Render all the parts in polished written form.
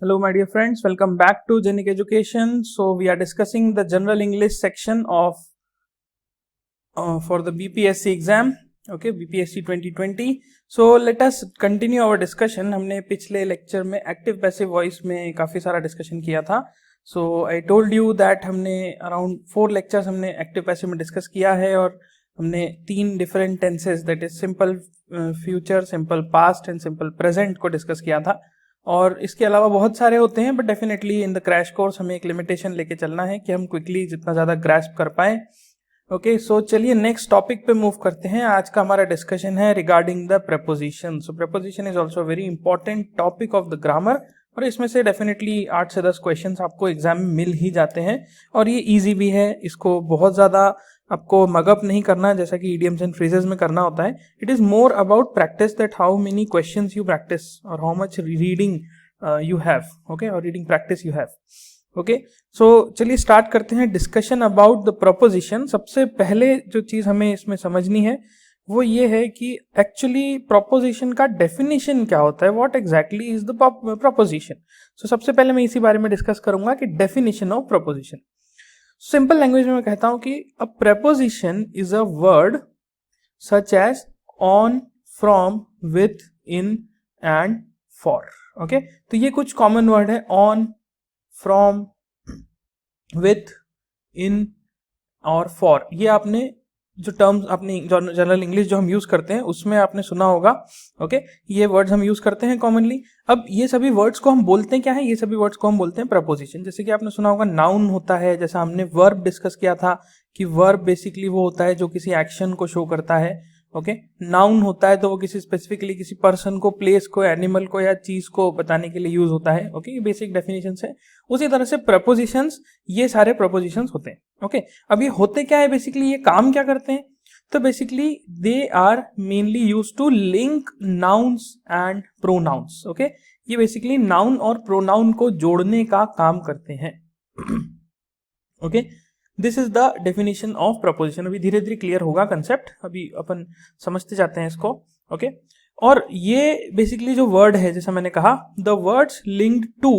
Hello, my dear friends. Welcome back to Genic Education. So we are discussing the General English section of for the BPSC exam. Okay, BPSC 2020. So let us continue our discussion. हमने पिछले lecture में active passive voice में काफ़ी सारा discussion किया था. So I told you that हमने around 4 lectures हमने एक्टिव पैसिव में डिस्कस किया है और हमने 3 different tenses that is simple future, simple past and simple present को डिस्कस किया था. और इसके अलावा बहुत सारे होते हैं, but definitely in the crash course हमें एक लिमिटेशन लेके चलना है कि हम क्विकली जितना ज़्यादा ग्रैस्प कर पाएँ. ओके, सो चलिए नेक्स्ट टॉपिक पे मूव करते हैं. आज का हमारा डिस्कशन है regarding the preposition. So preposition is also very important topic of the grammar और इसमें से डेफिनेटली 8 से 10 क्वेश्चंस आपको एग्जाम में मिल ही जाते हैं और ये इजी भी है. इसको बहुत ज़्यादा आपको मगअप नहीं करना जैसा कि idioms एंड फ्रेजेस में करना होता है. It is more about practice, that how many questions you practice और how much reading you have. Okay, और reading practice you have. Okay, so चलिए स्टार्ट करते हैं डिस्कशन अबाउट द प्रपोजिशन. सबसे पहले जो चीज़ हमें इसमें समझनी है वो ये है कि एक्चुअली प्रपोजिशन का डेफिनेशन क्या होता है. What exactly is the preposition. So सबसे पहले मैं इसी बारे में डिस्कस करूंगा कि definition of preposition. Simple language में मैं कहता हूं कि a preposition is a word such as on, from, with, in and for. Okay, तो ये कुछ कॉमन वर्ड है. ऑन, फ्रॉम, विथ, इन और फॉर. ये आपने जो टर्म्स अपनी जनरल इंग्लिश जो हम यूज करते हैं उसमें आपने सुना होगा. ओके, ये वर्ड्स हम यूज करते हैं कॉमनली. अब ये सभी वर्ड्स को हम बोलते हैं क्या है, ये सभी वर्ड्स को हम बोलते हैं प्रपोजिशन. जैसे कि आपने सुना होगा नाउन होता है, जैसा हमने वर्ब डिस्कस किया था कि वर्ब बेसिकली वो होता है जो किसी एक्शन को शो करता है. ओके, नाउन होता है तो वो किसी स्पेसिफिकली किसी पर्सन को, प्लेस को, एनिमल को या चीज को बताने के लिए यूज होता है. ओके, ये बेसिक डेफिनेशंस है. उसी तरह से प्रपोजिशंस, ये सारे प्रपोजिशंस होते हैं. ओके, अब ये होते क्या है बेसिकली, ये काम क्या करते हैं. तो basically they are mainly use to link nouns and pronouns. Okay, ये बेसिकली नाउन और प्रोनाउन को जोड़ने का काम करते हैं. Okay, this is the definition of preposition. अभी धीरे धीरे क्लियर होगा कंसेप्ट, अभी अपन समझते जाते हैं इसको. ओके, और ये बेसिकली जो वर्ड है, जैसा मैंने कहा, the words linked to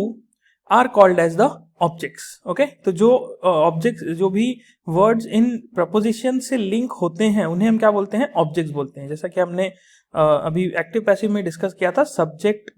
are called as the objects. Okay, तो जो ऑब्जेक्ट्स, जो भी वर्ड्स इन प्रपोजिशन से लिंक होते हैं उन्हें हम क्या बोलते हैं, ऑब्जेक्ट्स बोलते हैं. जैसा कि हमने अभी एक्टिव पैसिव में डिस्कस किया था, सब्जेक्ट,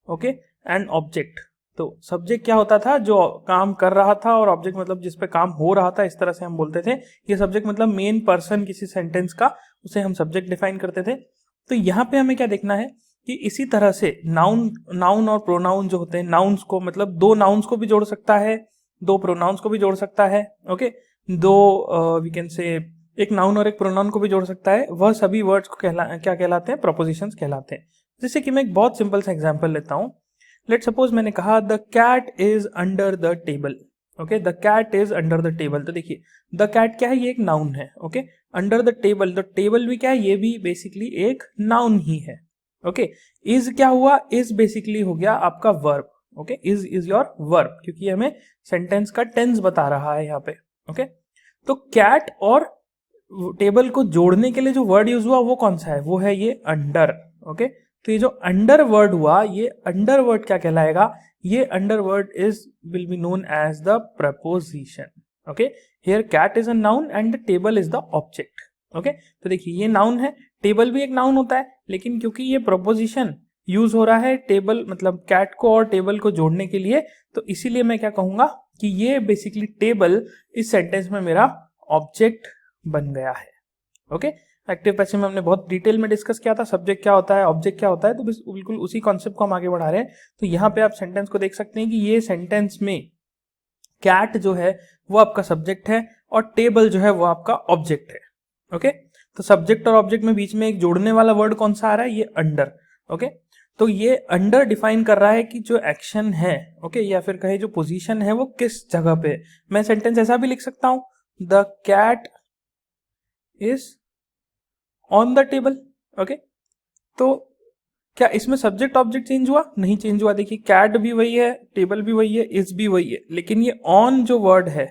ओके, एंड ऑब्जेक्ट. तो सब्जेक्ट क्या होता था, जो काम कर रहा था, और ऑब्जेक्ट मतलब जिस पे काम हो रहा था. इस तरह से हम बोलते थे. ये सब्जेक्ट मतलब मेन पर्सन किसी सेंटेंस का, उसे हम सब्जेक्ट डिफाइन करते थे. तो यहाँ पे हमें क्या देखना है कि इसी तरह से नाउन और प्रोनाउन जो होते हैं, नाउन्स को मतलब 2 नाउन्स को भी जोड़ सकता है, 2 प्रोनाउंस को भी जोड़ सकता है. ओके, 2 वी कैन से एक नाउन और एक प्रोनाउन को भी जोड़ सकता है. वह सभी वर्ड्स को क्या कहलाते हैं, प्रपोजिशंस कहलाते हैं. जैसे कि मैं एक बहुत सिंपल सा एग्जांपल लेता हूं. लेट सपोज मैंने कहा the cat is under the table. Okay, the cat is under the table. तो देखिए द कैट क्या है, ये एक नाउन है. Okay, under the table, the table भी क्या है, ये भी बेसिकली एक नाउन ही है. ओके, इज क्या हुआ, इज बेसिकली हो गया आपका verb. Okay, is your verb, क्योंकि हमें सेंटेंस का टेंस बता रहा है यहाँ पे. ओके, तो कैट और टेबल को जोड़ने के लिए जो वर्ड यूज हुआ वो कौन सा है, वो है ये अंडर. ओके, तो ये जो अंडर वर्ड हुआ, ये अंडर वर्ड क्या कहलाएगा, ये under word will be known as the preposition. Okay, here cat is a noun and the table is the object. Okay, तो देखिए ये नाउन है, टेबल भी एक नाउन होता है, लेकिन क्योंकि ये प्रपोजिशन यूज हो रहा है टेबल मतलब कैट को और टेबल को जोड़ने के लिए, तो इसीलिए मैं क्या कहूंगा कि ये बेसिकली टेबल इस सेंटेंस में मेरा ऑब्जेक्ट बन गया है. ओके, एक्टिव पैसिव में हमने बहुत डिटेल में डिस्कस किया था सब्जेक्ट क्या होता है, ऑब्जेक्ट क्या होता है, तो बिल्कुल उसी कॉन्सेप्ट को हम आगे बढ़ा रहे हैं. तो यहाँ पे आप सेंटेंस को देख सकते हैं कि ये सेंटेंस में कैट जो है वो आपका सब्जेक्ट है और टेबल जो है वो आपका ऑब्जेक्ट है. ओके, तो सब्जेक्ट और ऑब्जेक्ट में बीच में एक जोड़ने वाला वर्ड कौन सा आ रहा है, ये अंडर. ओके, तो ये अंडर डिफाइन कर रहा है कि जो एक्शन है, ओके, या फिर कहे जो पोजीशन है वो किस जगह पे. मैं सेंटेंस ऐसा भी लिख सकता हूं, the cat is on the table. Okay, तो क्या इसमें सब्जेक्ट ऑब्जेक्ट चेंज हुआ, नहीं चेंज हुआ. देखिए कैट भी वही है, टेबल भी वही है, इज भी वही है, लेकिन ये ऑन जो वर्ड है,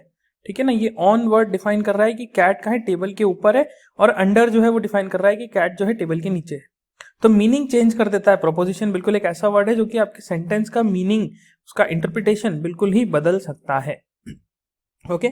ठीक है ना, ये ऑन वर्ड डिफाइन कर रहा है कि कैट का है टेबल के ऊपर है, और अंडर जो है वो डिफाइन कर रहा है कि कैट जो है टेबल के नीचे है. तो मीनिंग चेंज कर देता है। प्रोपोजिशन बिल्कुल एक ऐसा वर्ड है जो कि आपके सेंटेंस का मीनिंग, उसका इंटरप्रिटेशन बिल्कुल ही बदल सकता है। ओके,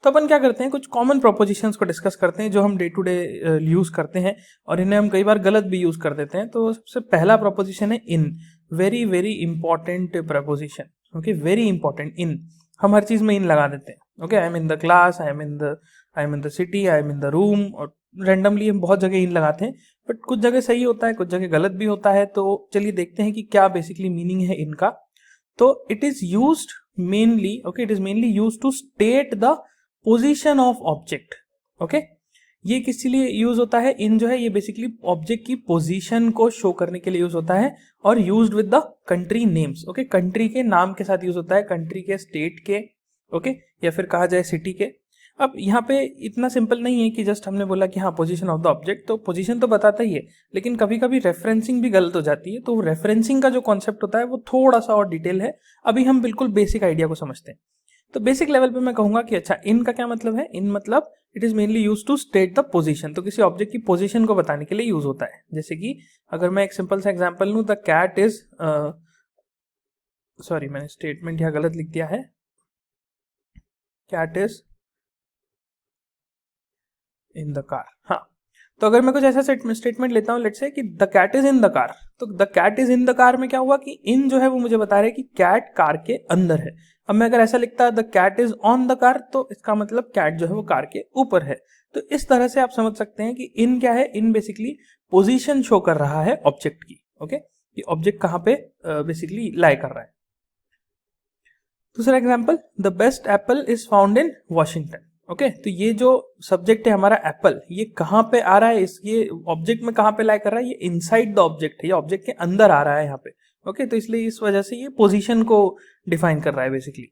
तो अपन क्या करते हैं, कुछ कॉमन प्रोपोजिशंस को डिस्कस करते हैं जो हम डे टू डे यूज करते हैं और इन्हें हम कई बार गलत भी यूज कर देते हैं। तो सबसे पहला प्रोपोजिशन है in. Very very important preposition. Okay, very important. In, हम हर चीज में इन लगा देते हैं। Okay, I am in the class, I am in the city, I am in the room, और रेंडमली हम बहुत जगह इन लगाते हैं। बट कुछ जगह सही होता है, कुछ जगह गलत भी होता है। तो चलिए देखते हैं कि क्या बेसिकली मीनिंग है इनका। तो it is used mainly, okay, it is mainly used to state the position of object. Okay, ये किस लिए यूज होता है? इन जो है ये बेसिकली ऑब्जेक्ट की पोजीशन को शो करने के लिए यूज होता है और used with the country names. Okay, country के नाम के साथ यूज होता है, कंट्री के, स्टेट के, ओके, या फिर कहा जाए सिटी के। अब यहाँ पे इतना सिंपल नहीं है कि जस्ट हमने बोला कि हाँ पोजीशन ऑफ द ऑब्जेक्ट, तो पोजीशन तो बताता ही है, लेकिन कभी कभी रेफरेंसिंग भी गलत हो जाती है। तो रेफरेंसिंग का जो कॉन्सेप्ट होता है वो थोड़ा सा और डिटेल है। अभी हम बिल्कुल बेसिक आइडिया को समझते हैं। तो बेसिक लेवल पे मैं कहूंगा कि अच्छा, इन का क्या मतलब है? इन मतलब it is mainly use to state the position. तो किसी ऑब्जेक्ट की पोजीशन को बताने के लिए यूज होता है। जैसे कि अगर मैं एक सिंपल सा एग्जांपल लूं, द कैट इज, सॉरी मैंने स्टेटमेंट यहाँ गलत लिख दिया है, cat is in the car. हाँ, तो अगर मैं कुछ ऐसा स्टेटमेंट लेता हूँ, लेट्स से कि the cat is in the car, तो the cat is in the car में क्या हुआ कि इन जो है वो मुझे बता रहा है कि कैट कार के अंदर है। अब मैं अगर ऐसा लिखता the cat is on the car, तो इसका मतलब कैट जो है वो कार के ऊपर है। तो इस तरह से आप समझ सकते हैं कि इन क्या है? इन बेसिकली पोजीशन शो कर रहा है ऑब्जेक्ट की। ओके, ये ऑब्जेक्ट कहाँ पे बेसिकली लाई कर रहा है। दूसरा example, the best Apple is found in Washington. Okay, तो ये जो सब्जेक्ट है हमारा एप्पल, ये कहाँ पे आ रहा है? ये ऑब्जेक्ट में कहाँ पे लाई कर रहा है? ये इनसाइड द ऑब्जेक्ट है, ये ऑब्जेक्ट के अंदर आ रहा है यहाँ पे। ओके, तो इसलिए इस वजह से ये पोजीशन को डिफाइन कर रहा है बेसिकली।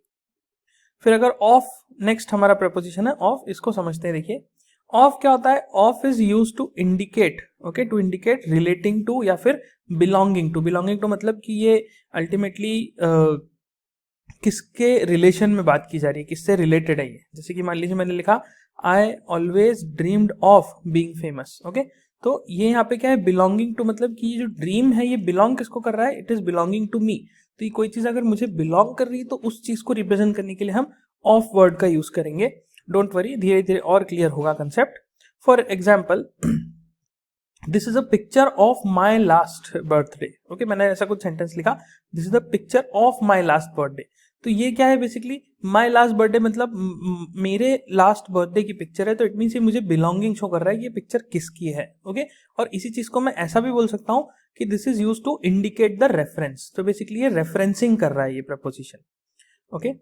फिर अगर ऑफ, नेक्स्ट हमारा प्रपोजिशन है ऑफ, इसको समझते हैं। देखिए ऑफ क्या होता है? Of is use to indicate, okay, to indicate relating to या फिर बिलोंगिंग टू। बिलोंगिंग टू मतलब कि ये अल्टीमेटली किसके रिलेशन में बात की जा रही है, किससे रिलेटेड है ये। जैसे कि मान लीजिए मैंने लिखा I always dreamed of being famous. Okay, तो ये यहाँ पे क्या है? बिलोंगिंग टू, मतलब कि ये जो ड्रीम है ये बिलोंग किसको कर रहा है? It is belonging to me. तो ये कोई चीज अगर मुझे बिलोंग कर रही है तो उस चीज को रिप्रेजेंट करने के लिए हम ऑफ वर्ड का यूज करेंगे। डोंट वरी, धीरे धीरे और क्लियर होगा concept. For example, this is a picture of my last birthday. Okay, मैंने ऐसा कुछ सेंटेंस लिखा, this is the picture of my last birthday. तो ये क्या है? बेसिकली माई लास्ट बर्थडे मतलब मेरे लास्ट बर्थडे की पिक्चर है। तो इट मीन्स ये मुझे बिलोंगिंग शो कर रहा है, ये पिक्चर किसकी है। ओके, और इसी चीज को मैं ऐसा भी बोल सकता हूँ कि this is use to indicate the reference. तो बेसिकली ये रेफरेंसिंग कर रहा है ये प्रपोजिशन। ओके,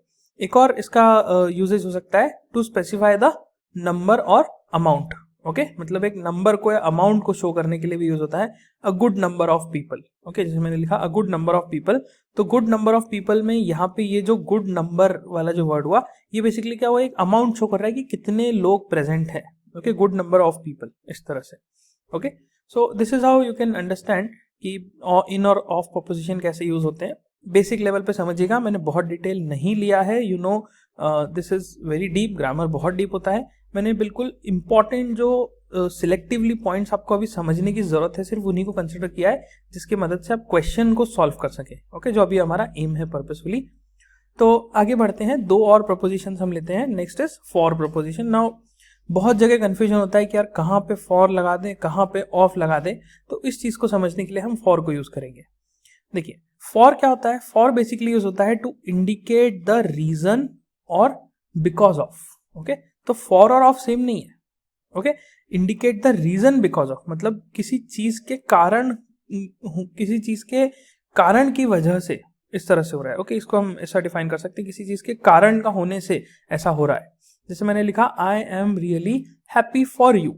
एक और इसका यूजेज हो सकता है टू स्पेसिफाई द नंबर और अमाउंट। ओके, मतलब एक नंबर को या अमाउंट को शो करने के लिए भी यूज होता है। A good number of people. Okay, जैसे मैंने लिखा a good number of people, तो गुड नंबर ऑफ पीपल में यहाँ पे ये जो गुड नंबर वाला जो वर्ड हुआ, ये बेसिकली क्या हुआ? एक अमाउंट शो कर रहा है कि कितने लोग प्रेजेंट है। Okay, good number of people, इस तरह से। Okay, so this is how you can understand कि इन और ऑफ प्रोपोजिशन कैसे यूज होते हैं। बेसिक लेवल पे समझिएगा, मैंने बहुत डिटेल नहीं लिया है। You know, this is very deep, grammar बहुत डीप होता है। मैंने बिल्कुल इंपॉर्टेंट जो सिलेक्टिवली पॉइंट्स आपको अभी समझने की जरूरत है, सिर्फ उन्हीं को कंसिडर किया है, जिसकी मदद से आप क्वेश्चन को सॉल्व कर सके। ओके, जो अभी हमारा एम है पर्पसफुली। तो आगे बढ़ते हैं, दो और प्रपोजिशन हम लेते हैं। Next is for preposition. Now बहुत जगह कंफ्यूजन होता है कि यार कहाँ पे फॉर लगा दें, कहाँ पे ऑफ लगा दें। तो इस चीज को समझने के लिए हम फॉर को यूज करेंगे। देखिए फॉर क्या होता है? फॉर बेसिकली यूज होता है टू इंडिकेट द रीजन और बिकॉज ऑफ। ओके, तो फॉर और ऑफ सेम नहीं है। Okay, indicate the reason because of मतलब किसी चीज के कारण, किसी चीज के कारण की वजह से इस तरह से हो रहा है। ओके, इसको हम ऐसा डिफाइन कर सकते हैं, किसी चीज के कारण का होने से ऐसा हो रहा है। जैसे मैंने लिखा आई am really happy for you,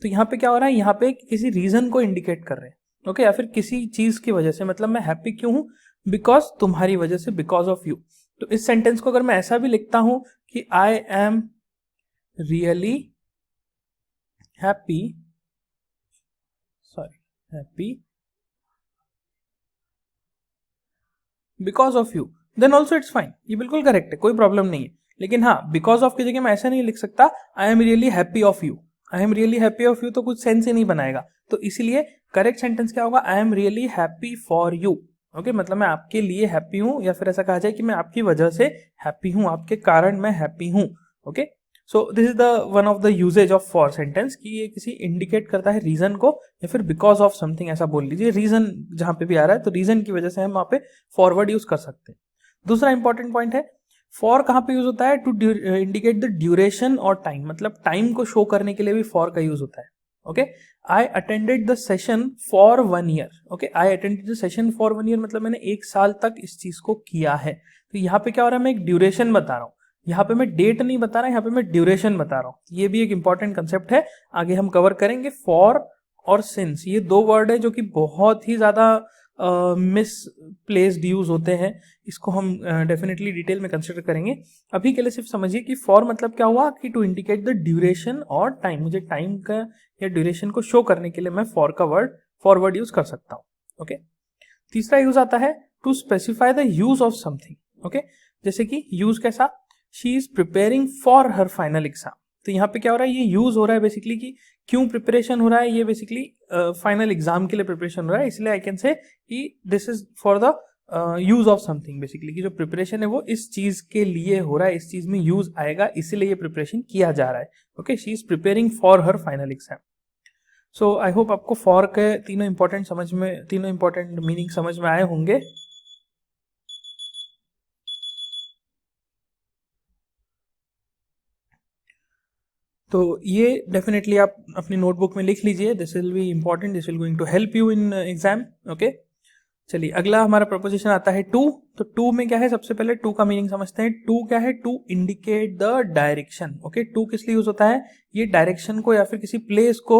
तो यहाँ पे क्या हो रहा है? यहाँ पे किसी रीजन को इंडिकेट कर रहे हैं। ओके, या फिर किसी चीज की वजह से, मतलब मैं हैप्पी क्यों हूं? बिकॉज तुम्हारी वजह से, बिकॉज ऑफ यू। तो इस सेंटेंस को अगर मैं ऐसा भी लिखता हूं कि I am really happy, happy because of you, then also it's fine, ये बिल्कुल करेक्ट है, कोई प्रॉब्लम नहीं है। लेकिन हाँ, बिकॉज ऑफ की जगह मैं ऐसा नहीं लिख सकता आई am really happy of you. I am really happy of you तो कुछ सेंस ही नहीं बनाएगा। तो इसीलिए करेक्ट सेंटेंस क्या होगा, आई am really happy for you. Okay, मतलब मैं आपके लिए हैप्पी हूँ, या फिर ऐसा कहा जाए कि मैं आपकी वजह से हैप्पी हूँ, आपके कारण मैं हैप्पी हूँ। Okay, so this is the one of the usages of for sentence, कि ये किसी इंडिकेट करता है रीजन को, या फिर बिकॉज ऑफ समथिंग ऐसा बोल लीजिए। रीजन जहां पे भी आ रहा है तो रीजन की वजह से हम वहां पे फॉरवर्ड यूज कर सकते हैं। दूसरा इंपॉर्टेंट पॉइंट है, फॉर कहां पे यूज होता है, टू इंडिकेट द ड्यूरेशन और टाइम, मतलब टाइम को शो करने के लिए भी फॉर का यूज होता है। Okay, I attended the session for 1 year. Okay, I attended the session for 1 year, मतलब मैंने 1 साल तक इस चीज को किया है। तो यहाँ पे क्या हो रहा है, मैं एक ड्यूरेशन बता रहा हूँ, यहाँ पे मैं डेट नहीं बता रहा, यहाँ पे मैं ड्यूरेशन बता रहा हूँ। ये भी एक इंपॉर्टेंट कंसेप्ट है, आगे हम कवर करेंगे। फॉर और सिंस, ये दो वर्ड है जो कि बहुत ही ज्यादा मिस प्लेस्ड यूज होते हैं, इसको हम डेफिनेटली डिटेल में कंसिडर करेंगे। अभी के लिए सिर्फ समझिए कि फॉर मतलब क्या हुआ, कि टू इंडिकेट द ड्यूरेशन और टाइम, मुझे टाइम का या ड्यूरेशन को शो करने के लिए मैं फॉर का फॉरवर्ड यूज कर सकता हूँ। ओके, तीसरा यूज आता है to specify the use of something. Okay, जैसे कि यूज कैसा, she is preparing for her final exam. तो यहाँ पे क्या हो रहा है, ये यूज हो रहा है बेसिकली कि क्यों प्रिपरेशन हो रहा है, ये बेसिकली फाइनल एग्जाम के लिए प्रिपरेशन हो रहा है, इसलिए आई कैन से कि this is for the use of something, basically कि जो प्रिपरेशन है वो इस चीज के लिए हो रहा है, इस चीज में यूज आएगा, इसीलिए ये प्रिपरेशन किया जा रहा है। Okay, she is preparing for her final exam. So I hope आपको फॉर के तीनों इंपॉर्टेंट मीनिंग समझ में आए होंगे। तो ये डेफिनेटली आप अपनी नोटबुक में लिख लीजिए, this will be important, this will going to help you in exam. Okay, चलिए अगला हमारा प्रपोजिशन आता है टू। तो टू में क्या है, सबसे पहले टू का मीनिंग समझते हैं। टू क्या है, to indicate the direction. Okay, to किस लिए यूज होता है, ये डायरेक्शन को या फिर किसी प्लेस को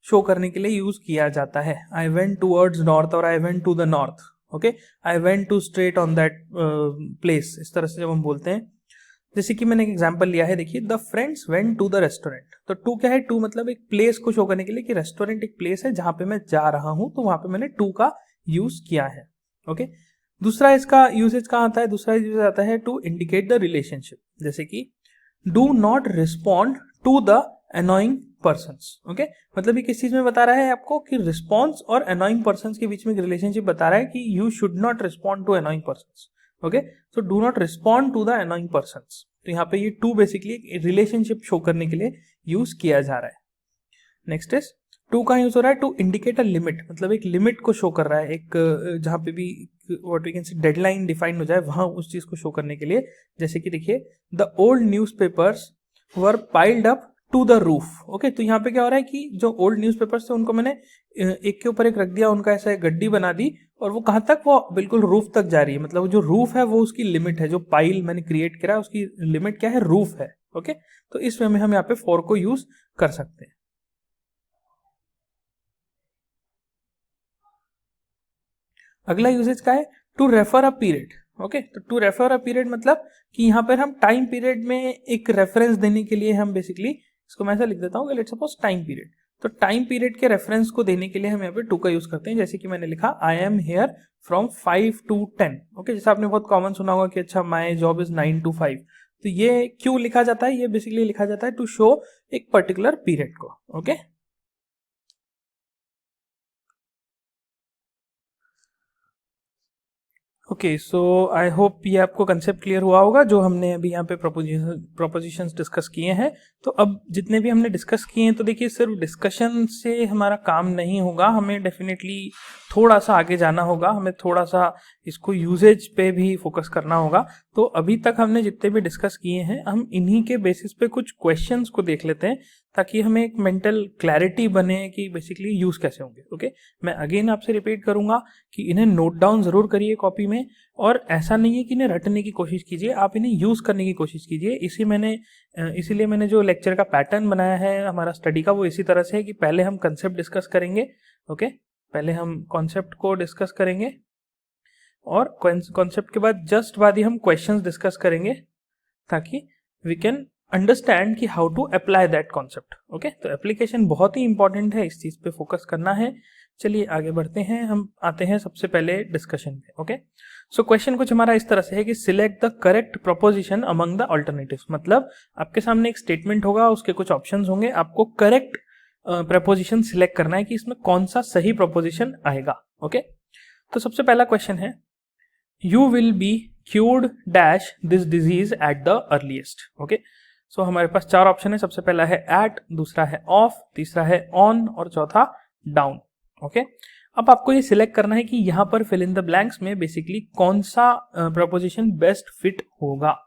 शो करने के लिए यूज किया जाता है। आई वेंट टूवर्ड्स नॉर्थ और I went to the north. Okay, I went to straight on that place, इस तरह से जब हम बोलते हैं। जैसे कि मैंने एक एग्जांपल लिया है, देखिए the friends went to the restaurant. तो टू क्या है, टू मतलब एक प्लेस को शो करने के लिए कि रेस्टोरेंट एक प्लेस है जहां पे मैं जा रहा हूं, तो वहां पे मैंने टू का यूज किया है। ओके, दूसरा इसका यूजेज कहाँ आता है, दूसरा यूज आता है टू इंडिकेट द रिलेशनशिप। जैसे कि do not respond to the annoying persons. Okay, मतलब ये किस चीज में बता रहा है आपको, कि रिस्पॉन्स और अनोइंग पर्सन्स के बीच में रिलेशनशिप बता रहा है, कि you should not respond to annoying persons. Okay, so do not respond to the annoying persons. तो यहाँ पे ये टू बेसिकली रिलेशनशिप शो करने के लिए यूज किया जा रहा है। नेक्स्ट इज टू का यूज हो रहा है टू इंडिकेट अ लिमिट, मतलब एक लिमिट को शो कर रहा है, एक जहां पे भी what we can say deadline define हो जाए वहां उस चीज को शो करने के लिए। जैसे कि देखिए the old newspapers were piled up to the roof. Okay, तो यहाँ पे क्या हो रहा है कि जो ओल्ड न्यूज़पेपर्स थे उनको मैंने एक के ऊपर एक रख दिया, उनका ऐसा गड्डी बना दी, और वो कहाँ तक, वो बिल्कुल रूफ तक जा रही है। मतलब जो रूफ है वो उसकी लिमिट है, जो पाइल मैंने क्रिएट करा उसकी लिमिट क्या है, रूफ है। ओके, तो इस वे में हम यहाँ पे फॉर को यूज कर सकते हैं। अगला यूजेज का है to refer a period. Okay, तो टू रेफर अ पीरियड मतलब कि यहाँ पर हम टाइम पीरियड में एक रेफरेंस देने के लिए हम बेसिकली इसको मैं ऐसा लिख देता हूँ, लेट्स सपोज टाइम पीरियड। तो टाइम पीरियड के रेफरेंस को देने के लिए हम यहाँ पे टू का यूज करते हैं। जैसे कि मैंने लिखा I am here from 5 to 10। Okay, जैसे आपने बहुत कॉमन सुना होगा कि अच्छा माई जॉब इज 9 to 5। तो ये क्यों लिखा जाता है, ये बेसिकली लिखा जाता है टू शो एक पर्टिकुलर पीरियड को। Okay, okay, so I hope ये आपको कंसेप्ट क्लियर हुआ होगा जो हमने अभी यहाँ पे प्रोपोजिशंस डिस्कस किए हैं। तो अब जितने भी हमने डिस्कस किए हैं, तो देखिए सिर्फ डिस्कशन से हमारा काम नहीं होगा, हमें डेफिनेटली थोड़ा सा आगे जाना होगा, हमें थोड़ा सा इसको यूजेज पे भी फोकस करना होगा। तो अभी तक हमने जितने भी डिस्कस किए हैं, हम इन्हीं के बेसिस पे कुछ क्वेश्चंस को देख लेते हैं, ताकि हमें एक मेंटल क्लैरिटी बने कि बेसिकली यूज कैसे होंगे। ओके, मैं अगेन आपसे रिपीट करूंगा कि इन्हें नोट डाउन जरूर करिए कॉपी में, और ऐसा नहीं है कि इन्हें रटने की कोशिश कीजिए, आप इन्हें यूज करने की कोशिश कीजिए। इसीलिए मैंने जो लेक्चर का पैटर्न बनाया है हमारा स्टडी का, वो इसी तरह से है कि पहले हम कंसेप्ट डिस्कस करेंगे। ओके, पहले हम कॉन्सेप्ट को डिस्कस करेंगे, और कॉन्सेप्ट के बाद ही हम क्वेश्चंस डिस्कस करेंगे, ताकि वी कैन अंडरस्टैंड कि how apply apply that concept. Okay, तो एप्लीकेशन बहुत ही इंपॉर्टेंट है, इस चीज पे फोकस करना है। चलिए आगे बढ़ते हैं, हम आते हैं सबसे पहले डिस्कशन पे। ओके, सो क्वेश्चन कुछ हमारा इस तरह से है कि select the correct proposition among the alternatives. मतलब आपके सामने एक स्टेटमेंट होगा, उसके कुछ ऑप्शंस होंगे, आपको करेक्ट प्रपोजिशन सिलेक्ट करना है कि इसमें कौन सा सही प्रपोजिशन आएगा। ओके, तो सबसे पहला क्वेश्चन है you will be cured dash this disease at the earliest. Okay, so हमारे पास चार ऑप्शन है। सबसे पहला है एट, दूसरा है ऑफ, तीसरा है ऑन और चौथा डाउन। ओके, अब आपको ये सिलेक्ट करना है कि यहाँ पर फिल इन द ब्लैंक्स में बेसिकली कौन सा प्रपोजिशन बेस्ट फिट होगा।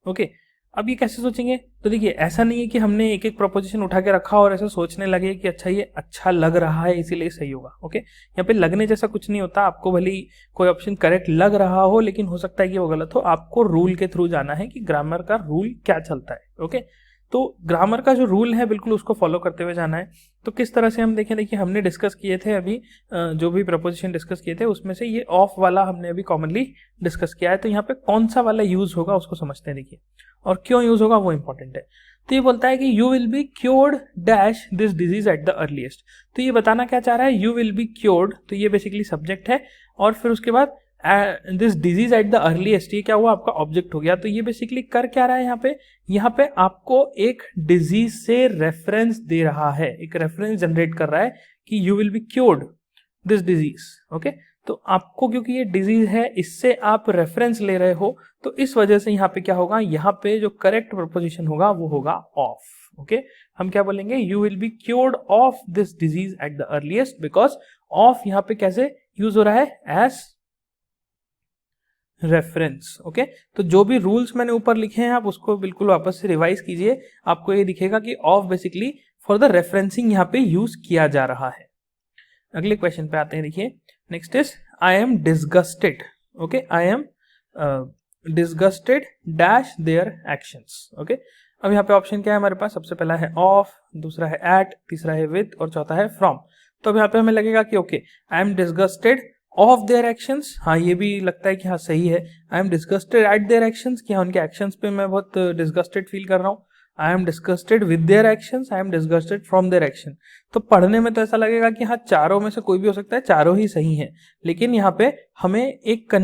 ओके, अब ये कैसे सोचेंगे? तो देखिए, ऐसा नहीं है कि हमने एक एक प्रपोजिशन उठा के रखा और ऐसा सोचने लगे कि अच्छा ये अच्छा लग रहा है इसीलिए सही होगा। ओके, यहाँ पे लगने जैसा कुछ नहीं होता। आपको भले ही कोई ऑप्शन करेक्ट लग रहा हो लेकिन हो सकता है कि वो गलत हो। आपको रूल के थ्रू जाना है कि ग्रामर का रूल क्या चलता है। ओके, तो ग्रामर का जो रूल है बिल्कुल उसको फॉलो करते हुए जाना है। तो किस तरह से हम देखें, देखिए हमने डिस्कस किए थे अभी जो भी प्रपोजिशन डिस्कस किए थे उसमें से ये ऑफ वाला हमने अभी कॉमनली डिस्कस किया है। तो यहाँ पे कौन सा वाला यूज होगा उसको समझते हैं। देखिए, और क्यों यूज होगा वो इंपॉर्टेंट है। तो ये बोलता है कि you will be cured dash this disease at the earliest. तो ये बताना क्या चाह रहा है, यू विल बी क्योर्ड, तो ये बेसिकली सब्जेक्ट है और फिर उसके बाद this disease at the earliest, ये क्या हुआ, आपका ऑब्जेक्ट हो गया। तो ये बेसिकली कर क्या रहा है यहाँ पे आपको एक डिजीज से रेफरेंस दे रहा है, एक रेफरेंस जनरेट कर रहा है कि you will be cured this disease. Okay, तो आपको क्योंकि ये डिजीज है इससे आप रेफरेंस ले रहे हो, तो इस वजह से यहाँ पे क्या होगा, यहाँ पे जो करेक्ट प्रपोजिशन होगा वो होगा ऑफ। ओके, हम क्या बोलेंगे, you will be cured of this disease at the earliest, because of यहाँ पे कैसे यूज हो रहा है, एज रेफरेंस। ओके, तो जो भी रूल्स मैंने ऊपर लिखे हैं आप उसको बिल्कुल वापस से रिवाइज कीजिए। आपको ये दिखेगा कि of basically for the referencing यहाँ पे यूज किया जा रहा है। अगले क्वेश्चन पे आते हैं। देखिए, next is I am disgusted. Okay, I am disgusted dash their actions. Okay, अब यहाँ पे ऑप्शन क्या है हमारे पास, सबसे पहला है ऑफ, दूसरा है एट, तीसरा है विद और चौथा है फ्रॉम। तो अब यहाँ पे हमें लगेगा कि okay, I am disgusted of their actions, हाँ ये भी लगता है कि हाँ सही है। आई am disgusted eight their actions, कि हाँ उनके एक्शंस पे मैं बहुत डिसगस्टेड फील कर रहा हूँ। आई am disgusted with their actions, I am disgusted from their action. तो पढ़ने में तो ऐसा लगेगा कि हाँ चारों में से कोई भी हो सकता है, चारों ही सही हैं, लेकिन यहाँ पे हमें एक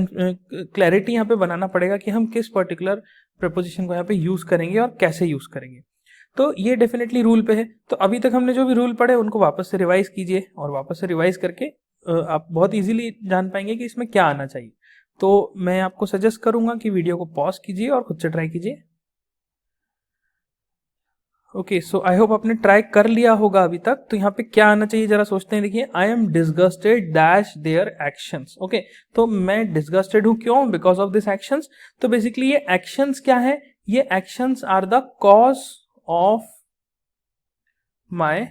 क्लैरिटी यहाँ पे बनाना पड़ेगा कि हम किस पर्टिकुलर प्रपोजिशन को यहाँ पे यूज करेंगे और कैसे यूज करेंगे। तो ये डेफिनेटली रूल पे है। तो अभी तक हमने जो भी रूल पढ़े उनको वापस से रिवाइज कीजिए और वापस से रिवाइज करके आप बहुत इजीली जान पाएंगे कि इसमें क्या आना चाहिए। तो मैं आपको सजेस्ट करूंगा कि वीडियो को पॉज कीजिए और खुद से ट्राई कीजिए। ओके, सो आई होप आपने ट्राई कर लिया होगा अभी तक। तो यहाँ पे क्या आना चाहिए जरा सोचते हैं। देखिए, I am disgusted dash their actions. Okay, तो मैं डिसगस्टेड हूं क्यों, बिकॉज ऑफ दिस एक्शंस। तो बेसिकली ये एक्शंस क्या है, ये actions are the cause of my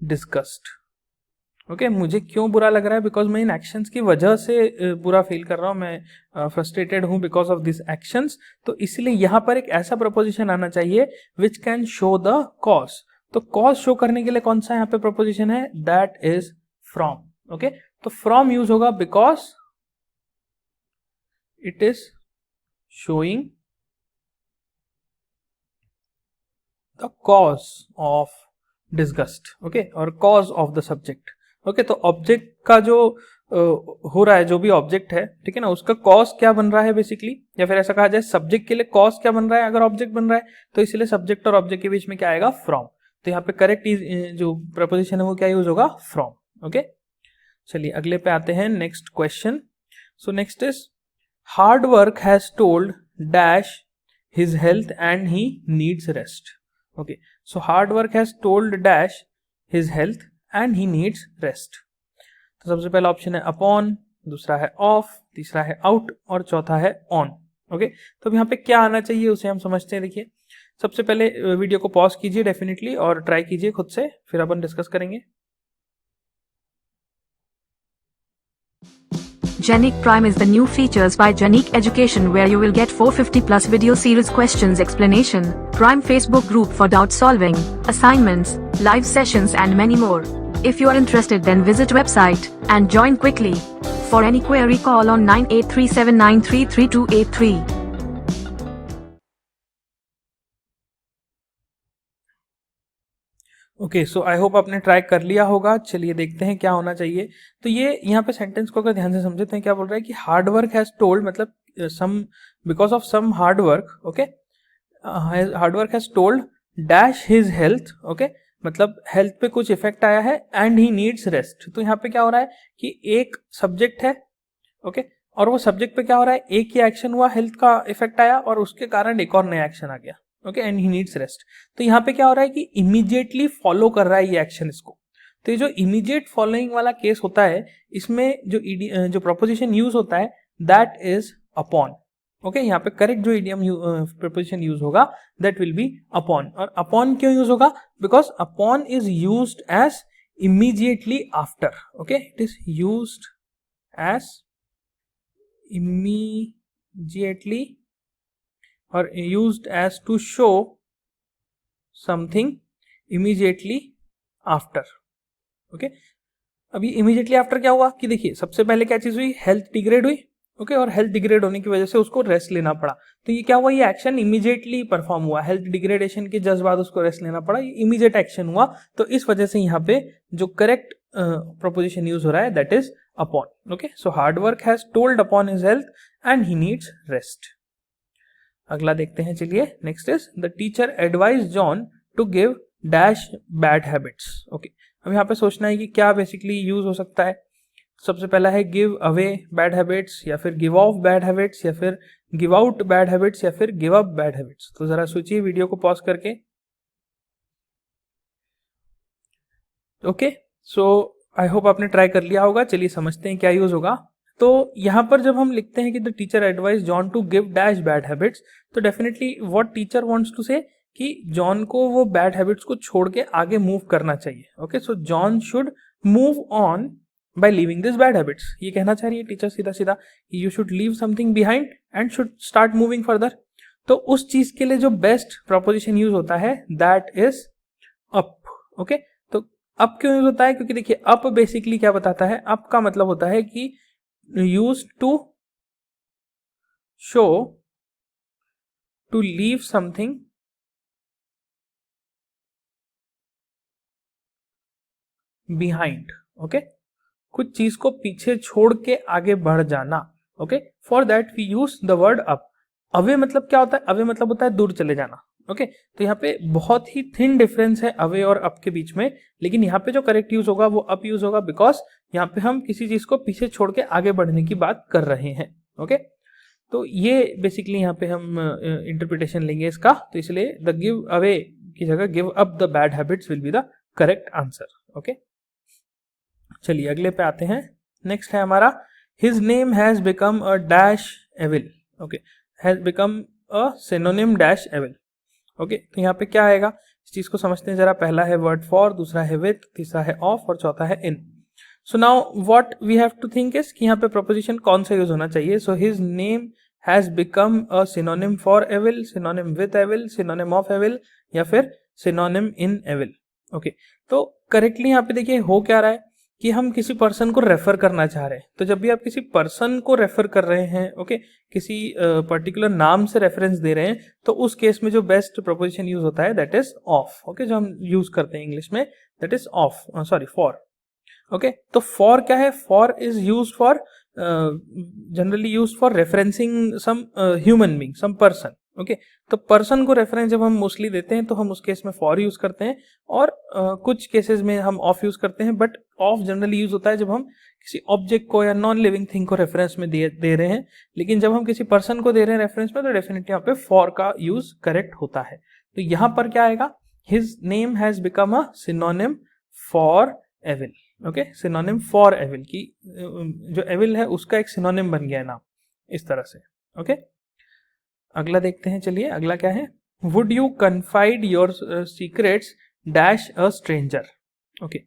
disgust. Okay, मुझे क्यों बुरा लग रहा है, बिकॉज मैं इन एक्शंस की वजह से बुरा फील कर रहा हूँ, मैं फ्रस्ट्रेटेड हूँ बिकॉज ऑफ दिस एक्शंस। तो इसलिए यहाँ पर एक ऐसा प्रपोजिशन आना चाहिए which can show the cause. तो कॉज शो करने के लिए कौन सा यहाँ पे प्रपोजिशन है, दैट इज फ्रॉम। ओके, तो फ्रॉम यूज होगा because it is showing the cause of disgust. Okay, और cause of the subject. Okay, तो ऑब्जेक्ट का जो हो रहा है, जो भी ऑब्जेक्ट है, ठीक है ना, उसका कॉज क्या बन रहा है बेसिकली, या फिर ऐसा कहा जाए सब्जेक्ट के लिए कॉज क्या बन रहा है अगर ऑब्जेक्ट बन रहा है, तो इसलिए सब्जेक्ट और ऑब्जेक्ट के बीच में क्या आएगा, फ्रॉम। तो यहाँ पे करेक्ट जो प्रपोजिशन है वो क्या यूज होगा, फ्रॉम। ओके, चलिए अगले पे आते हैं, next question. So next is hard work has told dash his health and he needs rest. Okay, so hard work has told dash his health and he needs rest. तो सबसे पहला option है upon, दूसरा है of, तीसरा है out और चौथा है ऑन। ओके, तो अब यहाँ पे क्या आना चाहिए उसे हम समझते हैं। देखिए, सबसे पहले वीडियो को पॉज कीजिए डेफिनेटली और ट्राई कीजिए खुद से, फिर अपन डिस्कस करेंगे। Genic Prime is the new features by Genic Education where you will get 450 plus video series questions explanation, Prime Facebook group for doubt solving, assignments, live sessions and many more. If you are interested then visit website and join quickly. For any query call on 9837933283. Okay, so I hope आपने try कर लिया होगा। चलिए देखते हैं क्या होना चाहिए। तो ये यहाँ पे सेंटेंस को अगर ध्यान से समझते हैं, क्या बोल रहा है कि हार्ड वर्क हैज टोल्ड, मतलब some because of some hard work. Okay, hard work has told dash his health. Okay, मतलब हेल्थ पे कुछ इफेक्ट आया है एंड ही नीड्स रेस्ट। तो यहाँ पे क्या हो रहा है कि एक सब्जेक्ट है, ओके, और वो सब्जेक्ट पे क्या हो रहा है, एक ही एक्शन हुआ, हेल्थ का इफेक्ट आया और उसके कारण एक और नया एक्शन आ गया, okay, and he needs rest. तो यहाँ पे क्या हो रहा है कि इमीडिएटली फॉलो कर रहा है ये एक्शन इसको। तो ये जो इमीडिएट फॉलोइंग वाला केस होता है, इसमें जो प्रोपोजिशन यूज होता है दैट इज अपॉन, ओके। यहाँ पे करेक्ट जो इडियम प्रोपोजिशन यूज होगा दैट विल बी अपॉन। और अपॉन क्यों यूज होगा, because upon is used as immediately after, okay, it is used as immediately or used as to show something immediately after, okay। अभी immediately after क्या हुआ कि देखिए सबसे पहले क्या चीज हुई, हेल्थ डिग्रेड हुई, ओके, और हेल्थ डिग्रेड होने की वजह से उसको रेस्ट लेना पड़ा। तो ये क्या हुआ, ये एक्शन इमीडिएटली परफॉर्म हुआ, हेल्थ डिग्रेडेशन के जस्ट बाद उसको रेस्ट लेना पड़ा, ये इमीडिएट एक्शन हुआ। तो इस वजह से यहाँ पे जो करेक्ट प्रोपोजिशन यूज हो रहा है that is upon, okay। So hard work has told upon his health and he needs rest। अगला देखते हैं, चलिए next is the teacher advise John to give dash bad habits, okay. अब यहाँ पे सोचना है कि क्या बेसिकली यूज हो सकता है। सबसे पहला है गिव अवे बैड हैबिट्स, या फिर गिव ऑफ बैड हैबिट्स, या फिर गिव आउट बैड हैबिट्स, या फिर गिव अप बैड हैबिट्स। तो जरा सोचिए वीडियो को पॉज करके, ओके। सो आई होप आपने ट्राई कर लिया होगा। चलिए समझते हैं क्या यूज होगा। तो यहां पर जब हम लिखते हैं कि the teacher advise John to give dash bad habits, तो definitely what teacher wants to say कि जॉन को वो बैड हैबिट्स को छोड़ के आगे मूव करना चाहिए, okay. So John should move on by leaving this bad habits. ये कहना चाह रही है टीचर सीधा सीधा कि you should leave something behind and should start moving further. तो उस चीज के लिए जो बेस्ट प्रोपोजिशन यूज होता है that is up, okay. Up क्यों यूज होता है, क्योंकि देखिए अप बेसिकली क्या बताता है, अप का मतलब होता है कि use to show to leave something behind, okay. कुछ चीज को पीछे छोड़ के आगे बढ़ जाना, okay. For that we use the word up. Away मतलब क्या होता है, अवे मतलब होता है दूर चले जाना, ओके। तो यहाँ पे बहुत ही थिन डिफरेंस है अवे और अप के बीच में, लेकिन यहाँ पे जो करेक्ट यूज होगा वो अप यूज होगा, बिकॉज यहाँ पे हम किसी चीज को पीछे छोड़ के आगे बढ़ने की बात कर रहे हैं, ओके। तो ये बेसिकली यहाँ पे हम इंटरप्रिटेशन लेंगे इसका। तो इसलिए द गिव अवे की जगह give up the bad habits will be the correct answer, okay. चलिए अगले पे आते हैं। नेक्स्ट है हमारा his name has become a dash evil, okay, has become a synonym dash evil, okay. तो यहाँ पे क्या आएगा, इस चीज को समझते हैं जरा। पहला है वर्ड फॉर, दूसरा है विथ, तीसरा है ऑफ और चौथा है in. So now what we have to think is कि यहाँ पे प्रोपोजिशन कौन सा यूज होना चाहिए। So his name has become a synonym for evil, synonym with evil, synonym of evil, या फिर सिनोनिम इन एविल, ओके। तो करेक्टली यहाँ पे देखिए हो क्या रहा है कि हम किसी पर्सन को रेफर करना चाह रहे हैं। तो जब भी आप किसी पर्सन को रेफर कर रहे हैं, ओके, किसी पर्टिकुलर नाम से रेफरेंस दे रहे हैं, तो उस केस में जो बेस्ट प्रोपोजिशन यूज होता है दैट इज ऑफ, ओके। जो हम यूज करते हैं इंग्लिश में that is of, sorry for, okay. तो फॉर क्या है, for is use for generally use for referencing some human being, some person, okay. तो पर्सन को रेफरेंस जब हम मोस्टली देते हैं तो हम उस केस में फॉर यूज करते हैं, और कुछ केसेस में हम ऑफ यूज करते हैं। बट ऑफ जनरली यूज होता है जब हम किसी ऑब्जेक्ट को या नॉन लिविंग थिंग को रेफरेंस में दे रहे हैं। लेकिन जब हम किसी पर्सन को दे रहे हैं रेफरेंस में तो डेफिनेटली यहाँ पे फॉर का यूज करेक्ट होता है। तो यहाँ पर क्या आएगा, his name has become a synonym for evil, okay. Synonym for evil की जो एविल है उसका एक सिनोनिम बन गया नाम, इस तरह से, ओके। अगला देखते हैं, चलिए अगला क्या है, would you confide your secrets dash a stranger, okay.